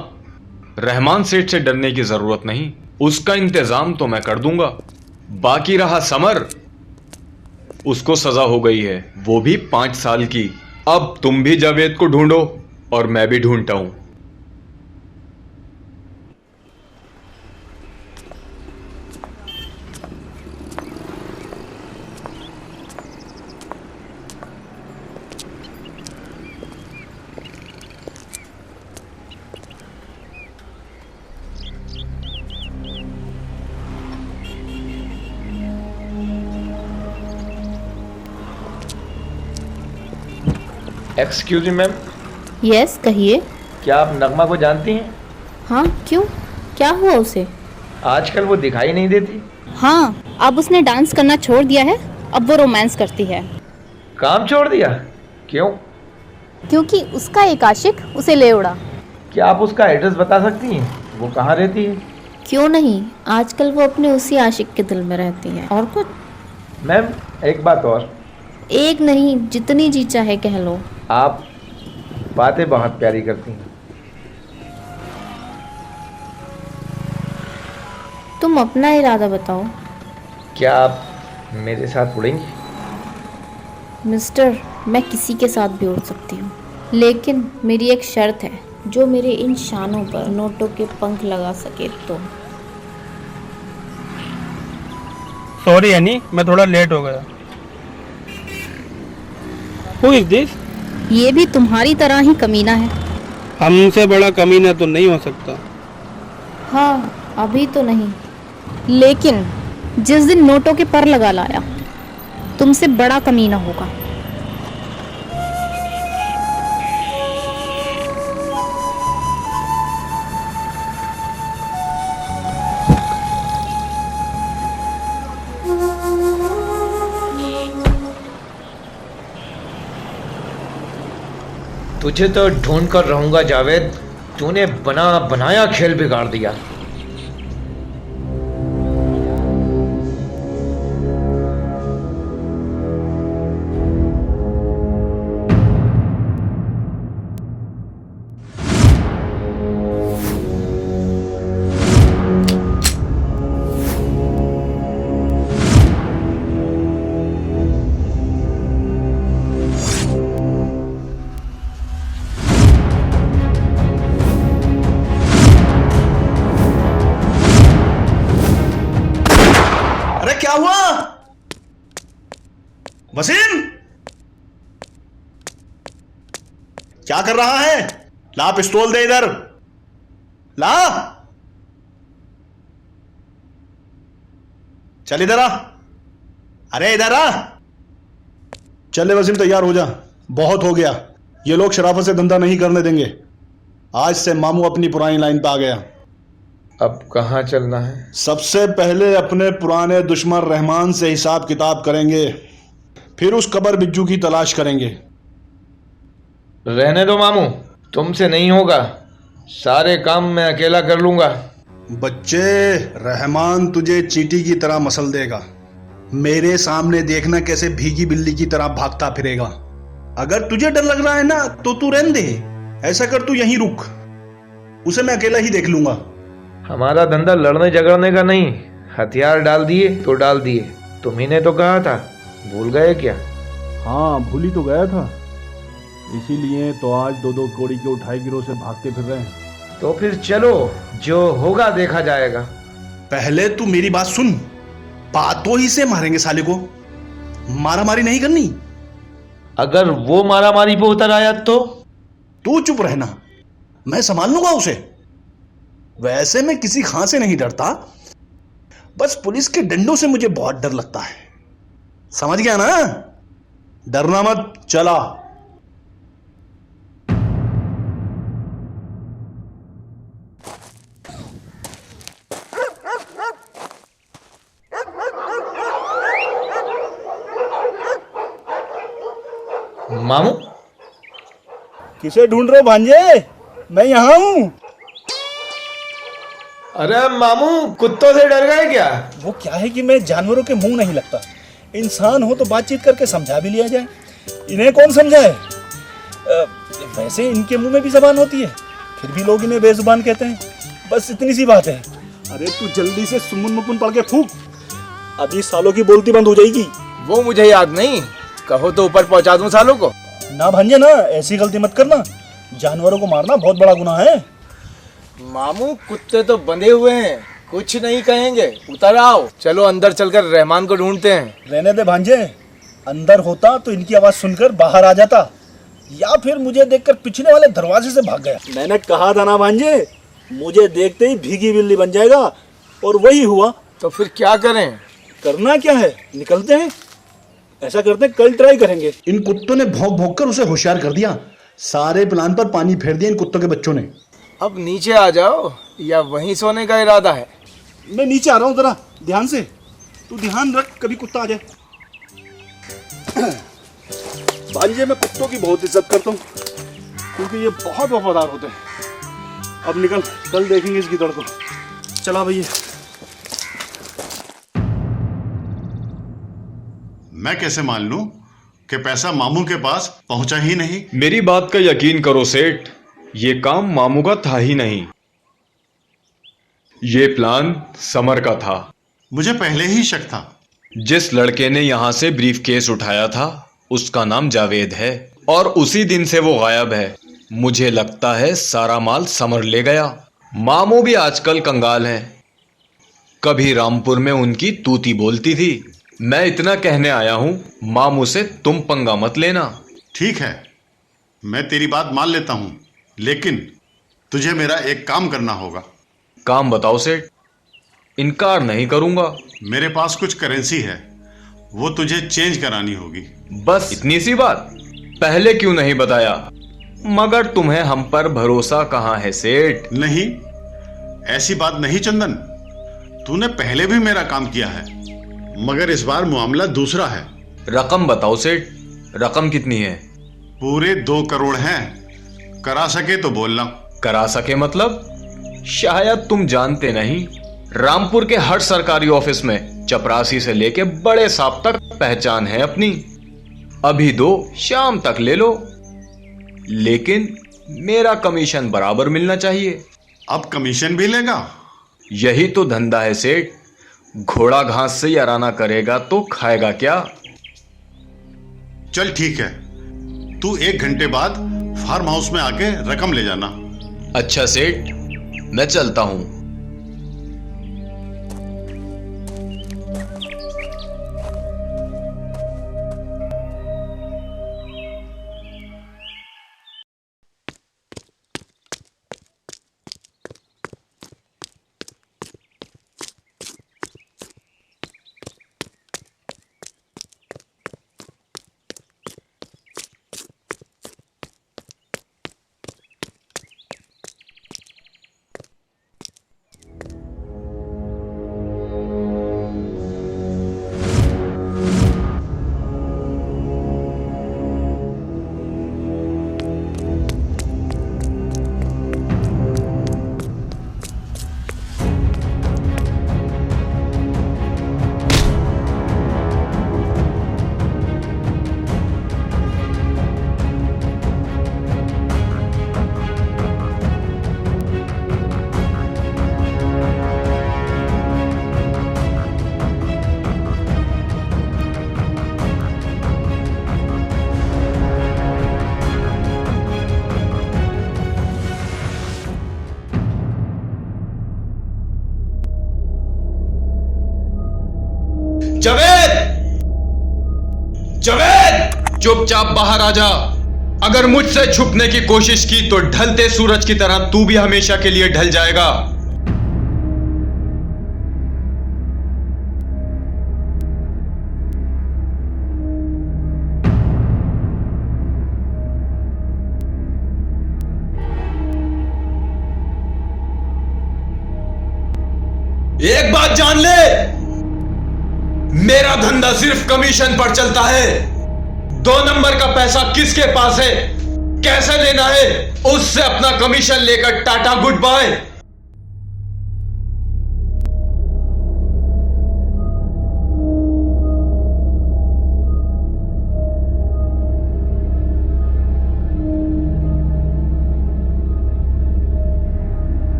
रहमान सेठ से डरने की जरूरत नहीं, उसका इंतजाम तो मैं कर दूंगा। बाकी रहा समर, उसको सजा हो गई है, वो भी 5 साल की। अब तुम भी जावेद को ढूंढो और मैं भी ढूंढता हूं। Excuse me ma'am. यस, कहिए। क्या आप नगमा को जानती हैं? हाँ, क्यों, क्या हुआ उसे? आजकल वो दिखाई नहीं देती। हाँ, अब उसने डांस करना छोड़ दिया है, अब वो रोमांस करती है। काम छोड़ दिया? क्यों? क्योंकि उसका एक आशिक उसे ले उड़ा। क्या आप उसका एड्रेस बता सकती हैं? वो कहाँ रहती है? क्यों नहीं, आजकल वो अपने उसी आशिक के दिल में रहती है। और कुछ? मैम एक बात और। एक नहीं, जितनी जी चाहे कह लो। आप बातें बहुत प्यारी करती हैं। तुम अपना इरादा बताओ। क्या आप मेरे साथ उड़ेंगी? मिस्टर, मैं किसी के साथ भी उड़ सकती हूँ, लेकिन मेरी एक शर्त है, जो मेरे इन शानों पर नोटों के पंख लगा सके तो। सॉरी यानी, मैं थोड़ा लेट हो गया। Who is this? ये भी तुम्हारी तरह ही कमीना है। हमसे बड़ा कमीना तो नहीं हो सकता। हाँ, अभी तो नहीं, लेकिन जिस दिन नोटों के पर लगा लाया, तुमसे बड़ा कमीना होगा। तुझे तो ढूंढ कर रहूंगा जावेद, तूने बना बनाया खेल बिगाड़ दिया। क्या हुआ? वसीम, क्या कर रहा है? ला पिस्तौल दे इधर, ला। चल इधर आ। अरे इधर आ। चले वसीम, तैयार हो जा, बहुत हो गया। ये लोग शराफत से धंधा नहीं करने देंगे। आज से मामू अपनी पुरानी लाइन पे आ गया। अब कहाँ चलना है? सबसे पहले अपने पुराने दुश्मन रहमान से हिसाब किताब करेंगे, फिर उस कबर बिज्जू की तलाश करेंगे। रहने दो मामू, तुमसे नहीं होगा, सारे काम मैं अकेला कर लूंगा। बच्चे, रहमान तुझे चींटी की तरह मसल देगा। मेरे सामने देखना कैसे भीगी बिल्ली की तरह भागता फिरेगा। अगर तुझे डर लग रहा है ना तो तू रहने दे। ऐसा कर, तू यहीं रुक, उसे मैं अकेला ही देख लूंगा। हमारा धंधा लड़ने झगड़ने का नहीं, हथियार डाल दिए तो डाल दिए। तुम्ही ने तो कहा था, भूल गए क्या? हाँ, भूल ही तो गया था, इसीलिए तो आज दो दो कोड़ी के उठाई गिरोह से भागते फिर रहे हैं। तो फिर चलो, जो होगा देखा जाएगा। पहले तू मेरी बात सुन, बातों ही से मारेंगे साले को, मारा मारी नहीं करनी। अगर वो मारा मारी पे उतर आया तो? तू चुप रहना, मैं संभाल लूंगा उसे। वैसे मैं किसी खां से नहीं डरता, बस पुलिस के डंडों से मुझे बहुत डर लगता है। समझ गया ना? डरना मत, चला। मामू, किसे ढूंढ रहे हो भांजे? मैं यहाँ हूँ। अरे मामू, कुत्तों से डर गए क्या? वो क्या है कि मैं जानवरों के मुंह नहीं लगता। इंसान हो तो बातचीत करके समझा भी लिया जाए, इन्हें कौन समझाए? वैसे इनके मुंह में भी जबान होती है, फिर भी लोग इन्हें बेजुबान कहते हैं। बस इतनी सी बात है। अरे तू जल्दी से सुमुन मुकुन पढ़ के फूक, अभी सालों की बोलती बंद हो जाएगी। वो मुझे याद नहीं, कहो तो ऊपर पहुंचा दूं सालों को। ना भांजे ना, ऐसी गलती मत करना, जानवरों को मारना बहुत बड़ा गुनाह है। मामू, कुत्ते तो बंधे हुए हैं, कुछ नहीं कहेंगे, उतर आओ। चलो अंदर चलकर रहमान को ढूंढते हैं। रहने दे भांजे, अंदर होता तो इनकी आवाज सुनकर बाहर आ जाता, या फिर मुझे देखकर पिछले वाले दरवाजे से भाग गया। मैंने कहा था ना भांजे, मुझे देखते ही भीगी बिल्ली बन जाएगा, और वही हुआ। तो फिर क्या करें? करना क्या है, निकलते हैं। ऐसा करते हैं, कल ट्राई करेंगे। इन कुत्तों ने भौंक भौंक कर उसे होशियार कर दिया। सारे प्लान पर पानी फेर दिया इन कुत्तों के बच्चों ने। अब नीचे आ जाओ, या वहीं सोने का इरादा है? मैं नीचे आ रहा हूँ, जरा ध्यान से। तू ध्यान रख, कभी कुत्ता आ जाए। भांजे, मैं कुत्तों की बहुत इज्जत करता हूँ, क्योंकि ये बहुत वफादार होते हैं। अब निकल, कल देखेंगे इस गिदड़ को। चला भैया। मैं कैसे मान लूं कि पैसा मामू के पास पहुंचा ही नहीं? मेरी बात का यकीन करो सेठ, ये काम मामू का था ही नहीं, ये प्लान समर का था। मुझे पहले ही शक था। जिस लड़के ने यहां से ब्रीफ केस उठाया था उसका नाम जावेद है, और उसी दिन से वो गायब है। मुझे लगता है सारा माल समर ले गया। मामू भी आजकल कंगाल है, कभी रामपुर में उनकी तूती बोलती थी। मैं इतना कहने आया हूं, मामू से तुम पंगा मत लेना। ठीक है, मैं तेरी बात मान लेता हूं, लेकिन तुझे मेरा एक काम करना होगा। काम बताओ सेठ, इनकार नहीं करूंगा। मेरे पास कुछ करेंसी है, वो तुझे चेंज करानी होगी। बस इतनी सी बात? पहले क्यों नहीं बताया? मगर तुम्हें हम पर भरोसा कहाँ है सेठ? नहीं, ऐसी बात नहीं चंदन, तूने पहले भी मेरा काम किया है, मगर इस बार मामला दूसरा है। रकम बताओ सेठ, रकम कितनी है? पूरे 2 करोड़ हैं, करा सके तो बोलना। करा सके मतलब? शायद तुम जानते नहीं, रामपुर के हर सरकारी ऑफिस में चपरासी से लेके बड़े साहब तक पहचान है अपनी। अभी दो, शाम तक ले लो, लेकिन मेरा कमीशन बराबर मिलना चाहिए। अब कमीशन भी लेगा? यही तो धंधा है सेठ, घोड़ा घास से याराना करेगा तो खाएगा क्या? चल ठीक है, तू 1 घंटे बाद फार्म हाउस में आके रकम ले जाना। अच्छा सेठ, मैं चलता हूं। जावेद, चुपचाप बाहर आ जा। अगर मुझसे छुपने की कोशिश की तो ढलते सूरज की तरह तू भी हमेशा के लिए ढल जाएगा। एक बात जान ले, मेरा धंधा सिर्फ कमीशन पर चलता है। 2 नंबर का पैसा किसके पास है, कैसे लेना है, उससे अपना कमीशन लेकर टाटा गुड बाय।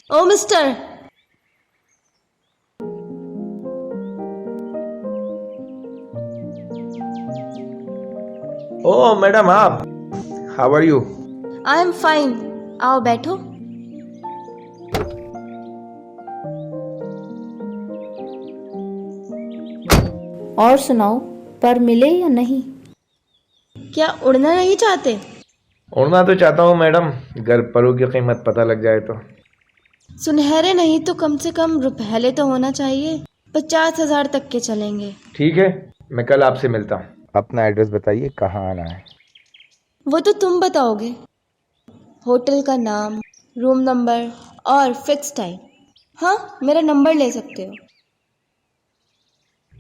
ओ मिस्टर, ओ मैडम, आप how are you? I am fine. आओ बैठो। और सुनाओ, पर मिले या नहीं? क्या उड़ना नहीं चाहते? उड़ना तो चाहता हूँ मैडम, अगर परों की कीमत पता लग जाए तो। सुनहरे नहीं तो कम से कम रुपहले तो होना चाहिए। 50,000 तक के चलेंगे। ठीक है, मैं कल आपसे मिलता हूँ। अपना एड्रेस बताइए, कहाँ आना है? वो तो तुम बताओगे। होटल का नाम, रूम नंबर और फिक्स टाइम। हाँ, मेरा नंबर ले सकते हो।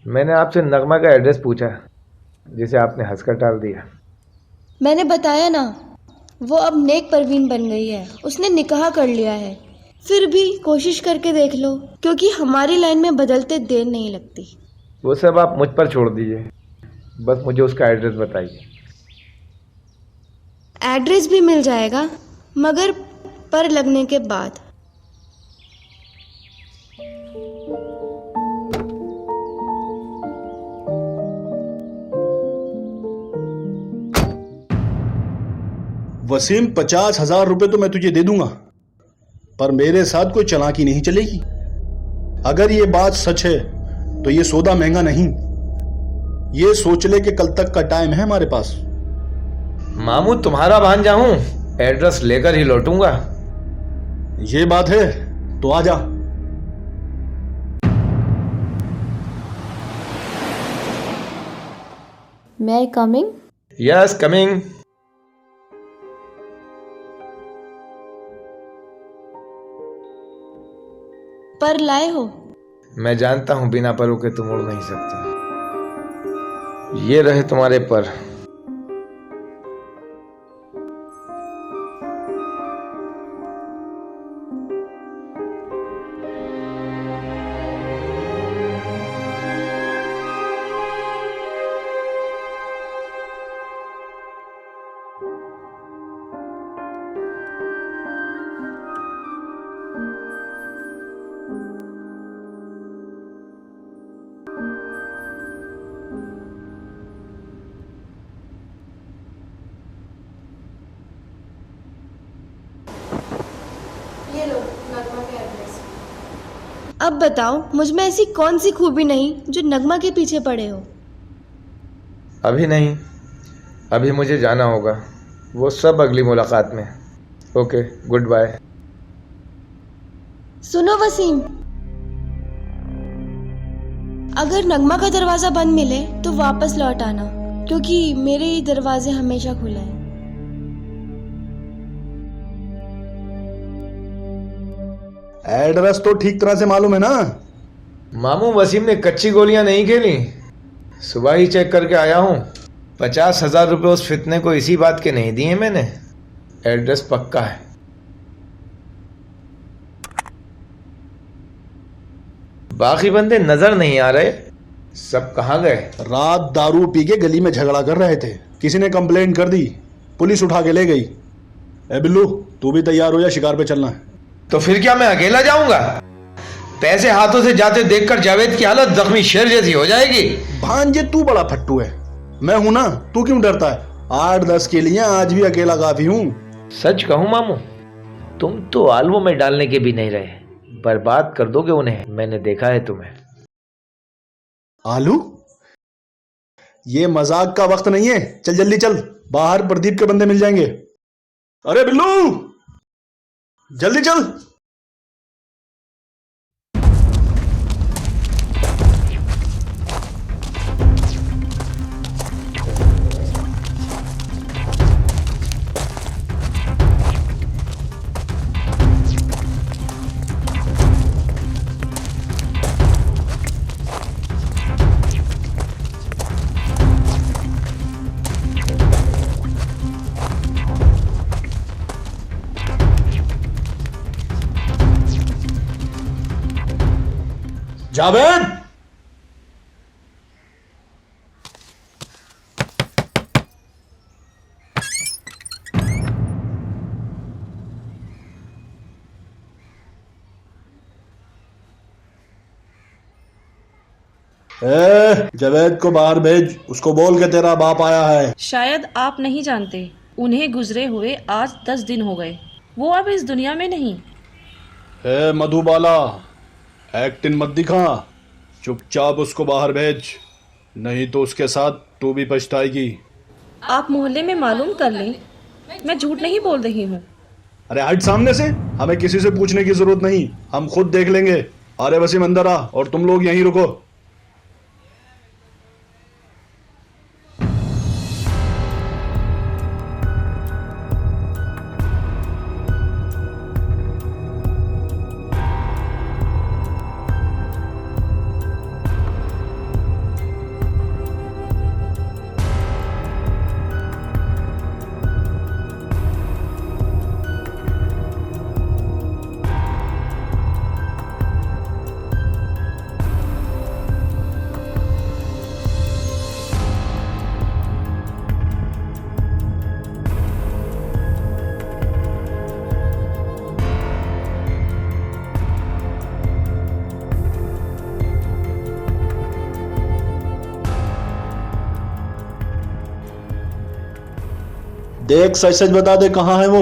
मैंने आपसे नगमा का एड्रेस पूछा, जिसे आपने हंसकर टाल दिया। मैंने बताया ना, वो अब नेक परवीन बन गई है। उसने निकाह कर लिया है। फिर भी कोशिश करके देख लो, क्योंकि हमारी लाइन में बदलते देर नहीं लगती। वो सब आप मुझ पर छोड़ दीजिए, बस मुझे उसका एड्रेस बताइए। एड्रेस भी मिल जाएगा, मगर पर लगने के बाद। वसीम, 50,000 रुपए तो मैं तुझे दे दूंगा, पर मेरे साथ कोई चालाकी नहीं चलेगी। अगर ये बात सच है तो ये सौदा महंगा नहीं। ये सोच ले कि कल तक का टाइम है हमारे पास। मामू तुम्हारा भांजा हूं, एड्रेस लेकर ही लौटूंगा। ये बात है तो आ जा। May I coming? Yes, coming. पर लाए हो? मैं जानता हूं बिना परों के तुम उड़ नहीं सकते। ये रहे तुम्हारे पर। ये लो नगमा के एड्रेस। अब बताओ मुझ में ऐसी कौन सी खूबी नहीं जो नगमा के पीछे पड़े हो? अभी नहीं, अभी मुझे जाना होगा, वो सब अगली मुलाकात में। Okay, good bye. सुनो वसीम, अगर नगमा का दरवाजा बंद मिले तो वापस लौट आना, क्योंकि मेरे ये दरवाजे हमेशा खुले हैं। एड्रेस तो ठीक तरह से मालूम है ना? मामू, वसीम ने कच्ची गोलियां नहीं खेली, सुबह ही चेक करके आया हूँ। 50,000 रुपये उस फितने को इसी बात के नहीं दिए मैंने। एड्रेस पक्का है। बाकी बंदे नजर नहीं आ रहे, सब कहाँ गए? रात दारू पी के गली में झगड़ा कर रहे थे, किसी ने कंप्लेंट कर दी, पुलिस उठा के ले गई। ए बिल्लू, तू भी तैयार हो जा, शिकार पे चलना है। तो फिर क्या मैं अकेला जाऊंगा? पैसे हाथों से जाते देखकर जावेद की हालत जख्मी शेर जैसी हो जाएगी। भांजे, तू बड़ा फट्टू है, मैं हूं ना, तू क्यों डरता है? 8-10 के लिए आज भी अकेला काफी हूँ। सच कहूं मामू, तुम तो आलवों में डालने के भी नहीं रहे, बर्बाद कर दोगे उन्हें, मैंने देखा है तुम्हें। आलू? ये मजाक का वक्त नहीं है, चल जल्दी चल, बाहर प्रदीप के बंदे मिल जाएंगे। अरे बिल्लू, जल्दी चल। जावेद, जावेद को बाहर भेज, उसको बोल के तेरा बाप आया है। शायद आप नहीं जानते, उन्हें गुजरे हुए आज 10 दिन हो गए, वो अब इस दुनिया में नहीं। मधुबाला, एक्टिंग मत दिखा, चुपचाप उसको बाहर भेज, नहीं तो उसके साथ तू भी पछताएगी। आप मोहल्ले में मालूम कर लें, मैं झूठ नहीं बोल रही हूँ। अरे हट सामने से, हमें किसी से पूछने की जरूरत नहीं, हम खुद देख लेंगे। अरे वसीम अंदर आ, और तुम लोग यहीं रुको। देख, सच सच बता दे, कहाँ है वो?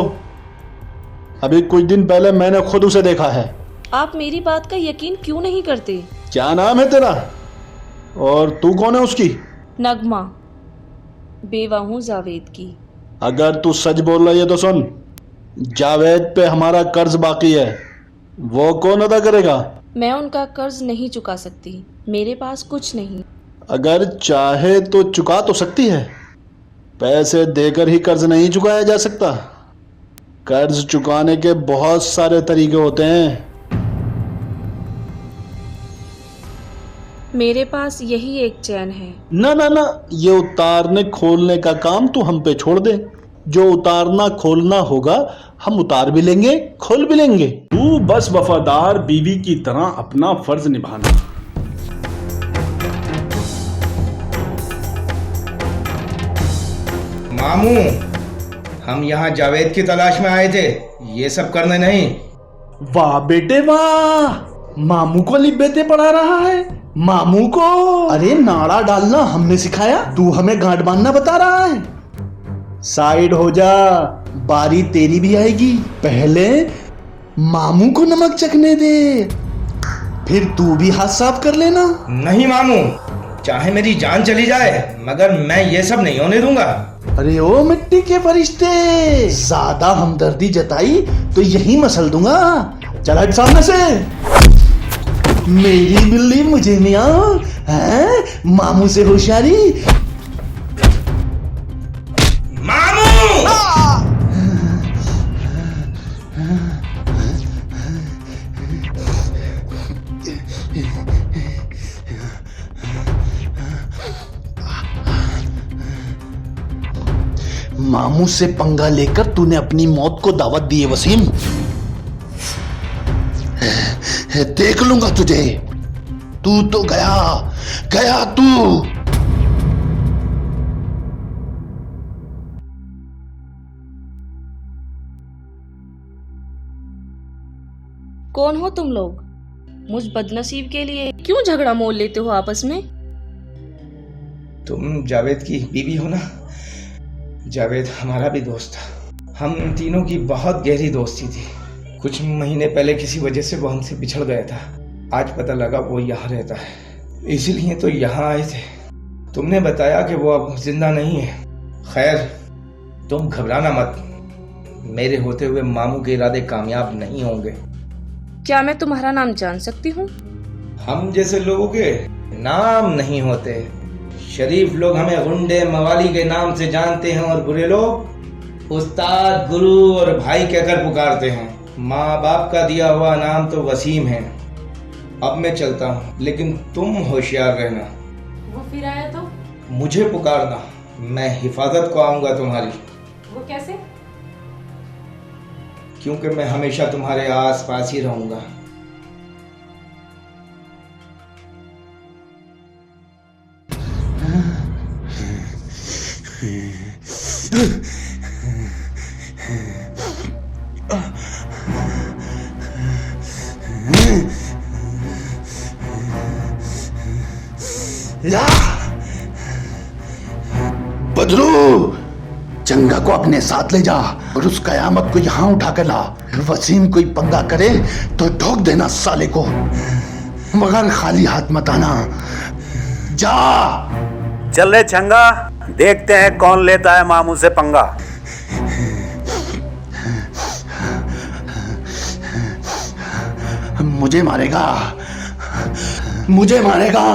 अभी कुछ दिन पहले मैंने खुद उसे देखा है। आप मेरी बात का यकीन क्यों नहीं करते? क्या नाम है तेरा, और तू कौन है उसकी? नगमा, बेवा हूँ जावेद की। अगर तू सच बोल रही है तो सुन, जावेद पे हमारा कर्ज बाकी है, वो कौन अदा करेगा? मैं उनका कर्ज नहीं चुका सकती, मेरे पास कुछ नहीं। अगर चाहे तो चुका तो सकती है, पैसे देकर ही कर्ज नहीं चुकाया जा सकता। कर्ज चुकाने के बहुत सारे तरीके होते हैं। मेरे पास यही एक चैन है। ना ना ना, ये उतारने खोलने का काम तू हम पे छोड़ दे, जो उतारना खोलना होगा हम उतार भी लेंगे, खोल भी लेंगे। तू बस वफादार बीवी की तरह अपना फर्ज निभाना। मामू, हम यहाँ जावेद की तलाश में आए थे, ये सब करने नहीं। वाह बेटे वाह, मामू को लिब्बेते पढ़ा रहा है, मामू को। अरे नाड़ा डालना हमने सिखाया, तू हमें गांठ बांधना बता रहा है। साइड हो जा, बारी तेरी भी आएगी। पहले मामू को नमक चखने दे, फिर तू भी हाथ साफ कर लेना। नहीं मामू, चाहे मेरी जान चली जाए मगर मैं ये सब नहीं होने दूंगा। अरे ओ मिट्टी के फरिश्ते, ज्यादा हमदर्दी जताई तो यही मसल दूंगा। चल हट सामने से। मेरी बिल्ली मुझे मियाँ, हैं? मामू से होशियारी। मामू! मामू से पंगा लेकर तूने अपनी मौत को दावत दी है वसीम। देख लूंगा तुझे। तू तो गया गया तू। कौन हो तुम लोग? मुझ बदनसीब के लिए क्यों झगड़ा मोल लेते हो आपस में? तुम जावेद की बीवी हो ना? जावेद हमारा भी दोस्त था। हम तीनों की बहुत गहरी दोस्ती थी। कुछ महीने पहले किसी वजह से वो हमसे बिछड़ गया था। आज पता लगा वो यहाँ रहता है, इसीलिए तो यहाँ आए थे। तुमने बताया कि वो अब जिंदा नहीं है। खैर, तुम घबराना मत, मेरे होते हुए मामू के इरादे कामयाब नहीं होंगे। क्या मैं तुम्हारा नाम जान सकती हूँ? हम जैसे लोगों के नाम नहीं होते। शरीफ लोग हमें गुंडे मवाली के नाम से जानते हैं और बुरे लोग उस्ताद, गुरु और भाई कहकर पुकारते हैं। माँ बाप का दिया हुआ नाम तो वसीम है। अब मैं चलता हूँ, लेकिन तुम होशियार रहना। वो फिर आया तो? मुझे पुकारना, मैं हिफाजत को आऊंगा तुम्हारी। वो कैसे? क्योंकि मैं हमेशा तुम्हारे आस पास ही रहूंगा। बदरू, चंगा को अपने साथ ले जा और उस कयामत को यहाँ उठा कर ला। वसीम कोई पंगा करे तो ठोक देना साले को, मगर खाली हाथ मत आना। जा। चल रे चंगा, देखते हैं कौन लेता है मामू से पंगा। मुझे मारेगा, मुझे मारेगा।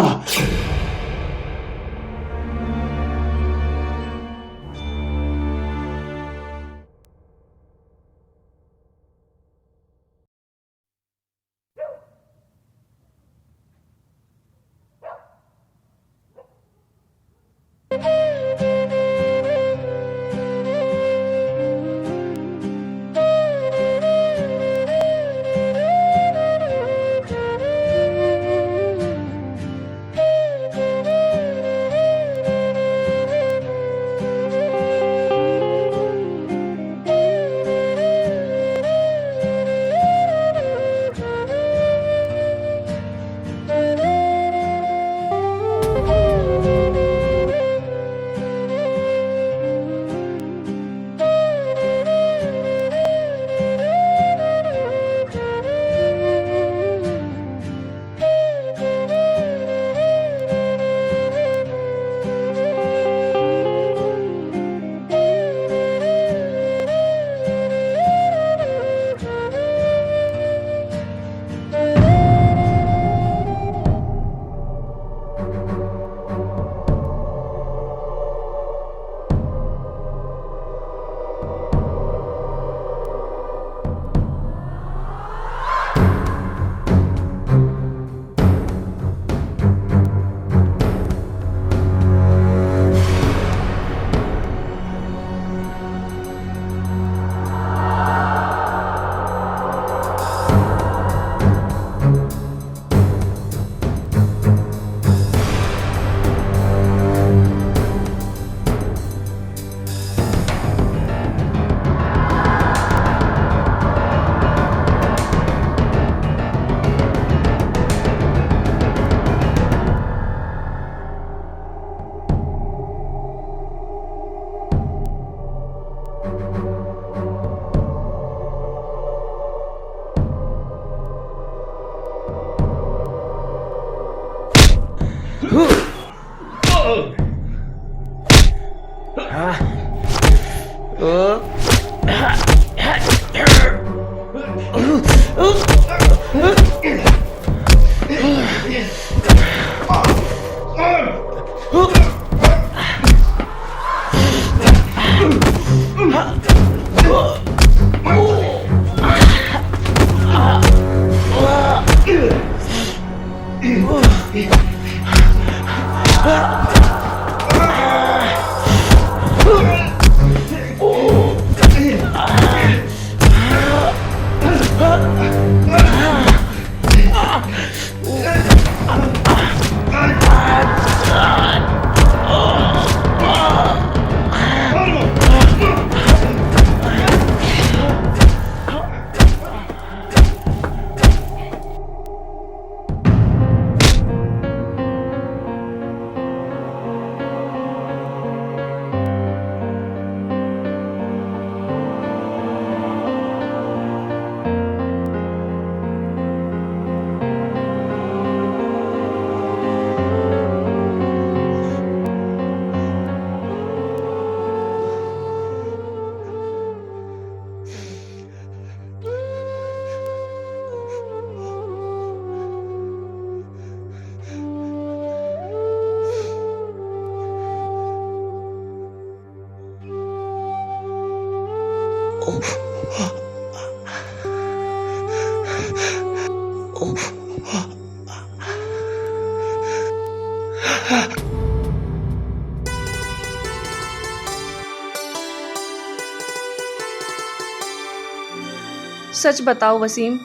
सच बताओ वसीम,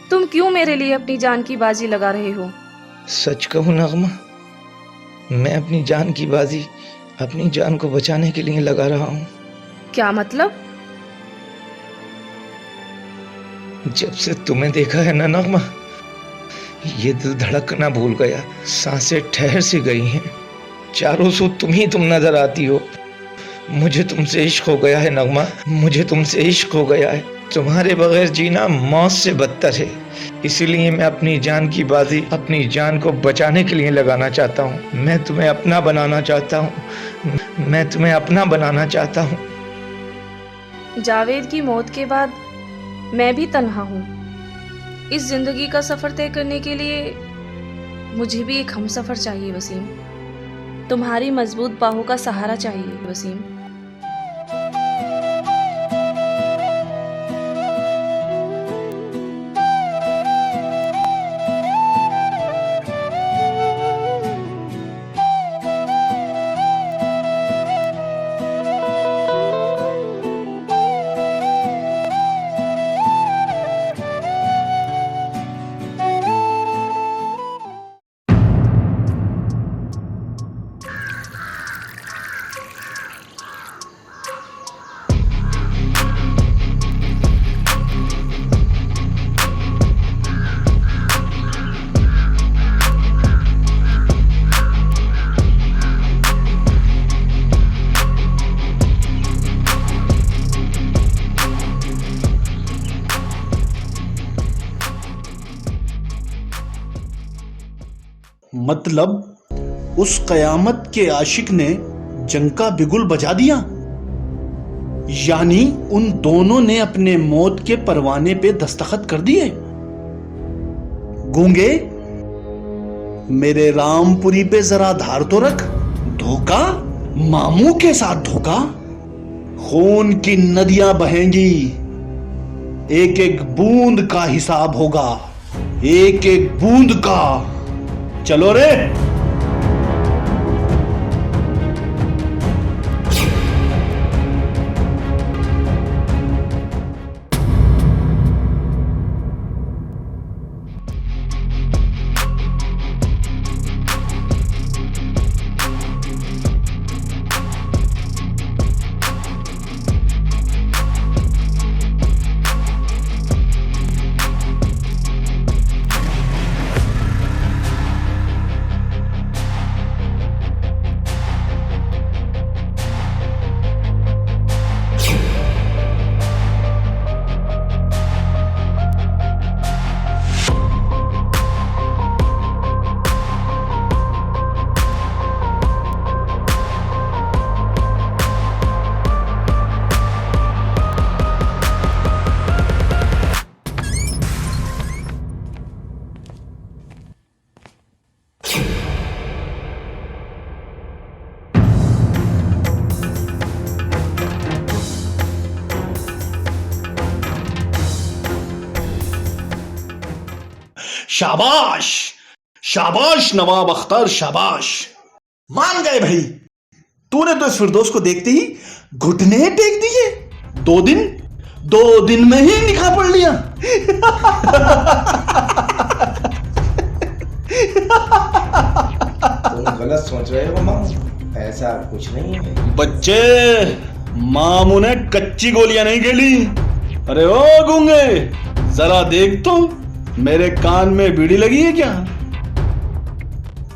तुम क्यों मेरे लिए अपनी जान की बाजी लगा रहे हो? सच कहूँ नगमा, मैं अपनी जान की बाजी अपनी जान को बचाने के लिए लगा रहा हूँ। क्या मतलब? जब से तुम्हें देखा है ना नगमा, ये दिल धड़कना भूल गया, सांसें ठहर सी गई हैं, चारों सौ तुम नजर आती हो। मुझे तुमसे इश्क हो गया है नगमा, मुझे तुमसे इश्क हो गया है। तुम्हारे बगैर जीना मौत से बदतर है, इसीलिए मैं अपनी जान की बाजी अपनी जान को बचाने के लिए लगाना चाहता हूँ। मैं तुम्हें अपना बनाना चाहता हूँ, मैं तुम्हें अपना बनाना चाहता हूँ। जावेद की मौत के बाद मैं भी तन्हा हूँ। इस जिंदगी का सफर तय करने के लिए मुझे भी एक हमसफर चाहिए वसीम। तुम्हारी मजबूत बाहों का सहारा चाहिए वसीम। मतलब उस कयामत के आशिक ने जंग का बिगुल बजा दिया, यानी उन दोनों ने अपने मौत के परवाने पे दस्तखत कर दिए। गूंगे, मेरे रामपुरी पे जरा धार तो रख। धोखा, मामू के साथ धोखा। खून की नदियां बहेंगी, एक एक बूंद का हिसाब होगा, एक एक बूंद का। चलो रे। शाबाश, शाबाश नवाब अख्तर, शाबाश। मान गए भाई, तूने तो इस फिरदौस को देखते ही घुटने टेक दिए। 2 दिन में ही निकाह पढ़ लिया। तुम गलत सोच रहे हो मामू, ऐसा कुछ नहीं है। बच्चे, मामू ने कच्ची गोलियां नहीं खेली। अरे ओ गूंगे, जरा देख तो, मेरे कान में बीड़ी लगी है क्या?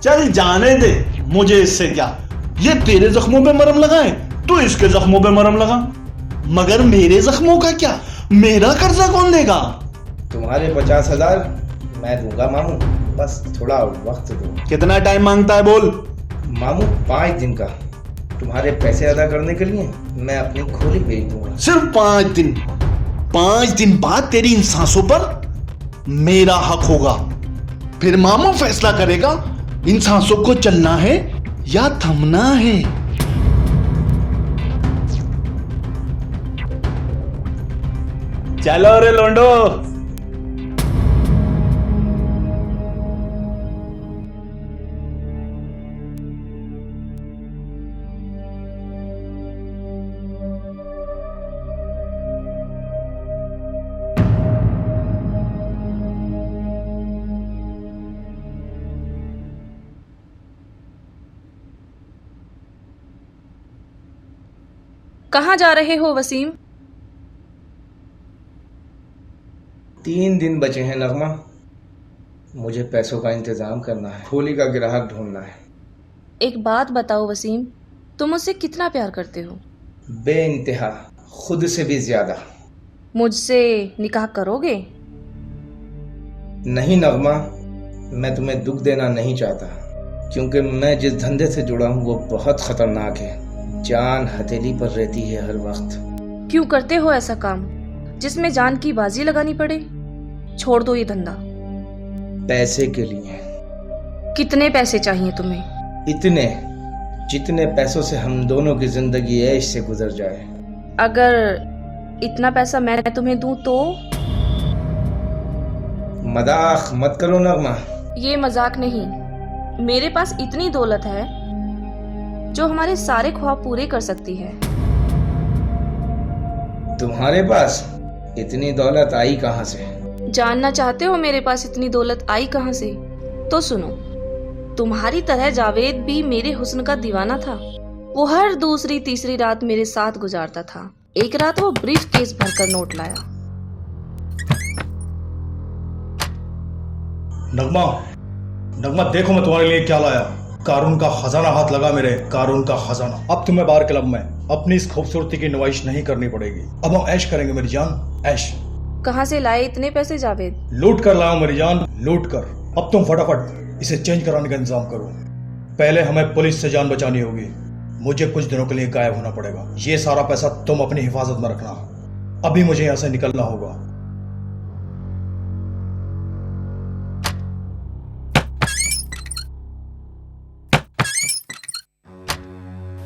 चल जाने दे, मुझे इससे क्या। ये तेरे जख्मों पे मरहम लगाए, तू इसके जख्मों पे मरहम लगा। मगर मेरे जख्मों का क्या? मेरा कर्जा कौन देगा? तुम्हारे 50,000 मैं दूंगा मामू, बस थोड़ा वक्त दो। कितना टाइम मांगता है बोल? मामू 5 दिन का। तुम्हारे पैसे अदा करने के लिए मैं अपनी खोली बेच दूंगा। सिर्फ 5 दिन? 5 दिन बाद तेरी इन सांसों पर मेरा हक होगा। फिर मामू फैसला करेगा इन सांसों को चलना है या थमना है। चलो रे लोंडो। कहाँ जा रहे हो वसीम? 3 दिन बचे हैं नगमा, मुझे पैसों का इंतजाम करना है, खोली का ग्राहक ढूंढना है। एक बात बताओ वसीम, तुम मुझसे कितना प्यार करते हो? बेइंतहा, खुद से भी ज्यादा। मुझसे निकाह करोगे? नहीं नगमा, मैं तुम्हें दुख देना नहीं चाहता, क्योंकि मैं जिस धंधे से जुड़ा हूँ वो बहुत खतरनाक है। जान हथेली पर रहती है हर वक्त। क्यों करते हो ऐसा काम जिसमें जान की बाजी लगानी पड़े? छोड़ दो ये धंधा। पैसे के लिए। कितने पैसे चाहिए तुम्हें? इतने जितने पैसों से हम दोनों की जिंदगी ऐश से गुजर जाए। अगर इतना पैसा मैं तुम्हें दूं तो? मजाक मत करो नगमा। ये मजाक नहीं, मेरे पास इतनी दौलत है जो हमारे सारे ख्वाब पूरे कर सकती है। तुम्हारे पास इतनी दौलत आई कहां से? जानना चाहते हो मेरे पास इतनी दौलत आई कहां से? तो सुनो, तुम्हारी तरह जावेद भी मेरे हुस्न का दीवाना था। वो हर दूसरी तीसरी रात मेरे साथ गुजारता था। एक रात वो ब्रीफ केस भरकर नोट लाया। नगमा, नगमा देखो मैं तुम्हारे लिए क्या लाया। कारून का खजाना हाथ लगा मेरे, कारून का खजाना। अब तुम्हें बार क्लब में अपनी इस खूबसूरती की नुमाइश नहीं करनी पड़ेगी। अब हम ऐश करेंगे मेरी जान, ऐश। कहां से लाए इतने पैसे जावेद? लूट कर लाया मेरी जान, लूट कर। अब तुम फटाफट इसे चेंज कराने का इंतजाम करो। पहले हमें पुलिस से जान बचानी होगी। मुझे कुछ दिनों के लिए गायब होना पड़ेगा। ये सारा पैसा तुम अपनी हिफाजत में रखना। अभी मुझे यहां से निकलना होगा।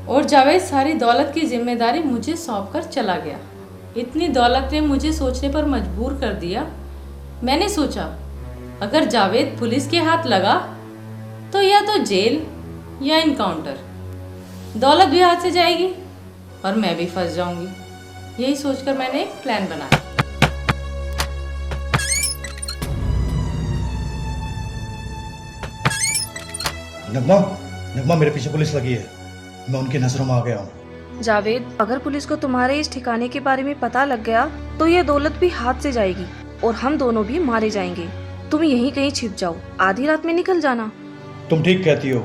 और जावेद सारी दौलत की जिम्मेदारी मुझे सौंपकर चला गया। इतनी दौलत ने मुझे सोचने पर मजबूर कर दिया। मैंने सोचा अगर जावेद पुलिस के हाथ लगा तो या तो जेल या इनकाउंटर। दौलत भी हाथ से जाएगी और मैं भी फंस जाऊंगी। यही सोचकर मैंने एक प्लान बनाया। नगमा, नगमा मेरे पीछे पुलिस लगी है, मैं उनकी नजरों में आ गया हूँ। जावेद, अगर पुलिस को तुम्हारे इस ठिकाने के बारे में पता लग गया तो ये दौलत भी हाथ से जाएगी और हम दोनों भी मारे जाएंगे। तुम यहीं कहीं छिप जाओ, आधी रात में निकल जाना। तुम ठीक कहती हो,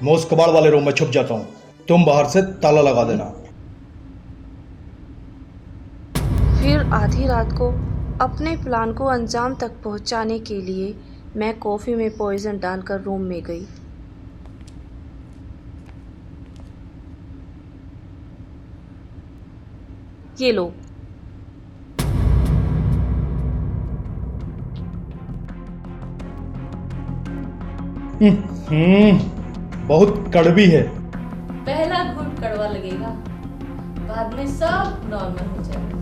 मैं उस कबाड़ वाले रूम में छुप जाता हूँ, तुम बाहर से ताला लगा देना। फिर आधी रात को अपने प्लान को अंजाम तक पहुंचाने के लिए मैं कॉफी में पॉइजन डालकर रूम में गई। ये लो। बहुत कड़वी है। पहला घूंट कड़वा लगेगा, बाद में सब नॉर्मल हो जाएगा।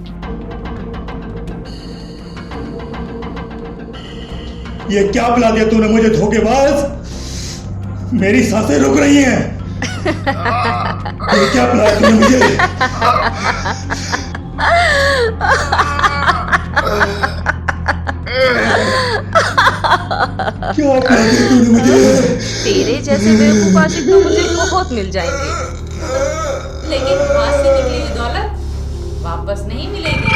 ये क्या पिला दिया तूने मुझे धोखेबाज? मेरी सांसें रुक रही हैं। ये क्या पिलाया तूने मुझे? क्या कर दी तूने मुझे? तेरे जैसे बेवकूफ आशिक तो मुझे बहुत मिल जाएंगे। लेकिन हाथ से निकली हुई दौलत वापस नहीं मिलेगी।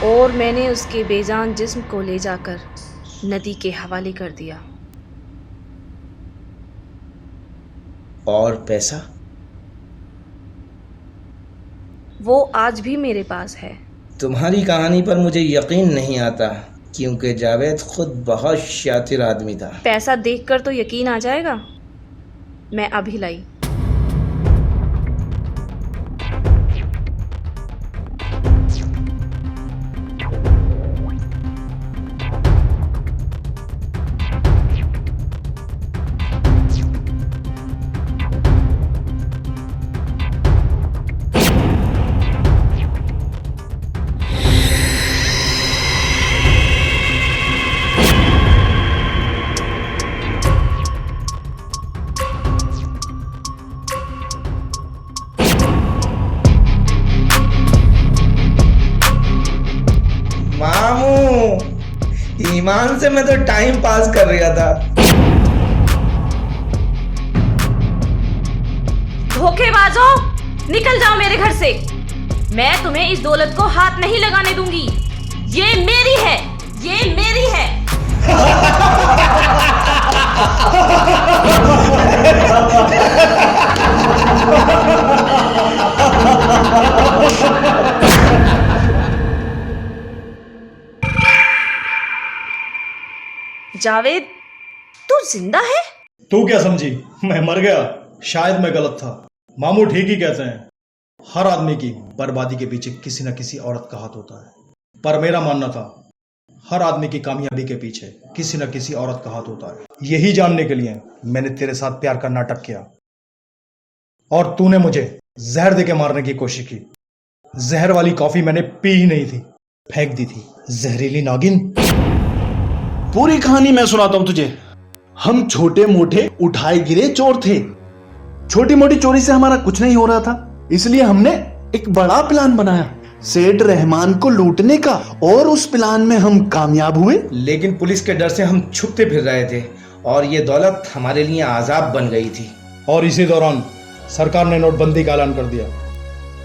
और मैंने उसके बेजान जिस्म को ले जाकर नदी के हवाले कर दिया। और पैसा? वो आज भी मेरे पास है। तुम्हारी कहानी पर मुझे यकीन नहीं आता, क्योंकि जावेद खुद बहुत शातिर आदमी था। पैसा देखकर तो यकीन आ जाएगा। मैं अभी लाई। मामू, ईमान से मैं तो टाइम पास कर रहा था। धोखेबाजो, निकल जाओ मेरे घर से। मैं तुम्हें इस दौलत को हाथ नहीं लगाने दूंगी। ये मेरी है, ये मेरी है। जावेद, तू जिंदा है? तू क्या समझी मैं मर गया? शायद मैं गलत था। मामू ठीक ही कहते हैं, हर आदमी की बर्बादी के पीछे किसी न किसी औरत का हाथ होता है। पर मेरा मानना था हर आदमी की कामयाबी के पीछे किसी न किसी औरत का हाथ होता है। यही जानने के लिए मैंने तेरे साथ प्यार का नाटक किया और तूने मुझे जहर देके मारने की कोशिश की। जहर वाली कॉफी मैंने पी ही नहीं थी, फेंक दी थी। जहरीली नागिन। पूरी कहानी मैं सुनाता हूं तुझे। हम छोटे मोटे उठाए गिरे चोर थे। छोटी मोटी चोरी से हमारा कुछ नहीं हो रहा था, इसलिए हमने एक बड़ा प्लान बनाया सेठ रहमान को लूटने का, और उस प्लान में हम कामयाब हुए। लेकिन पुलिस के डर से हम छुपते फिर रहे थे और ये दौलत हमारे लिए आजाब बन गई थी। और इसी दौरान सरकार ने नोटबंदी का ऐलान कर दिया।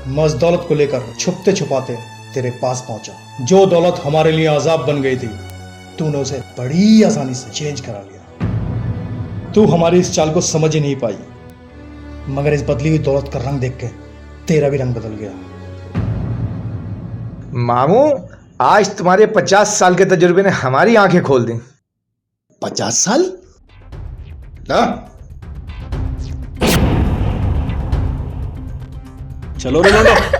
मैं उस दौलत को लेकर छुपते छुपाते तेरे पास पहुंचा। जो दौलत हमारे लिए आजाब बन गई थी, तूने उसे बड़ी आसानी से चेंज करा लिया। तू हमारी इस चाल को समझ ही नहीं पाई, मगर इस बदली हुई दौलत का रंग देख के तेरा भी रंग बदल गया। मामू, आज तुम्हारे 50 साल के तजुर्बे ने हमारी आंखें खोल दी। 50 साल? ना? चलो रोनाल्डो।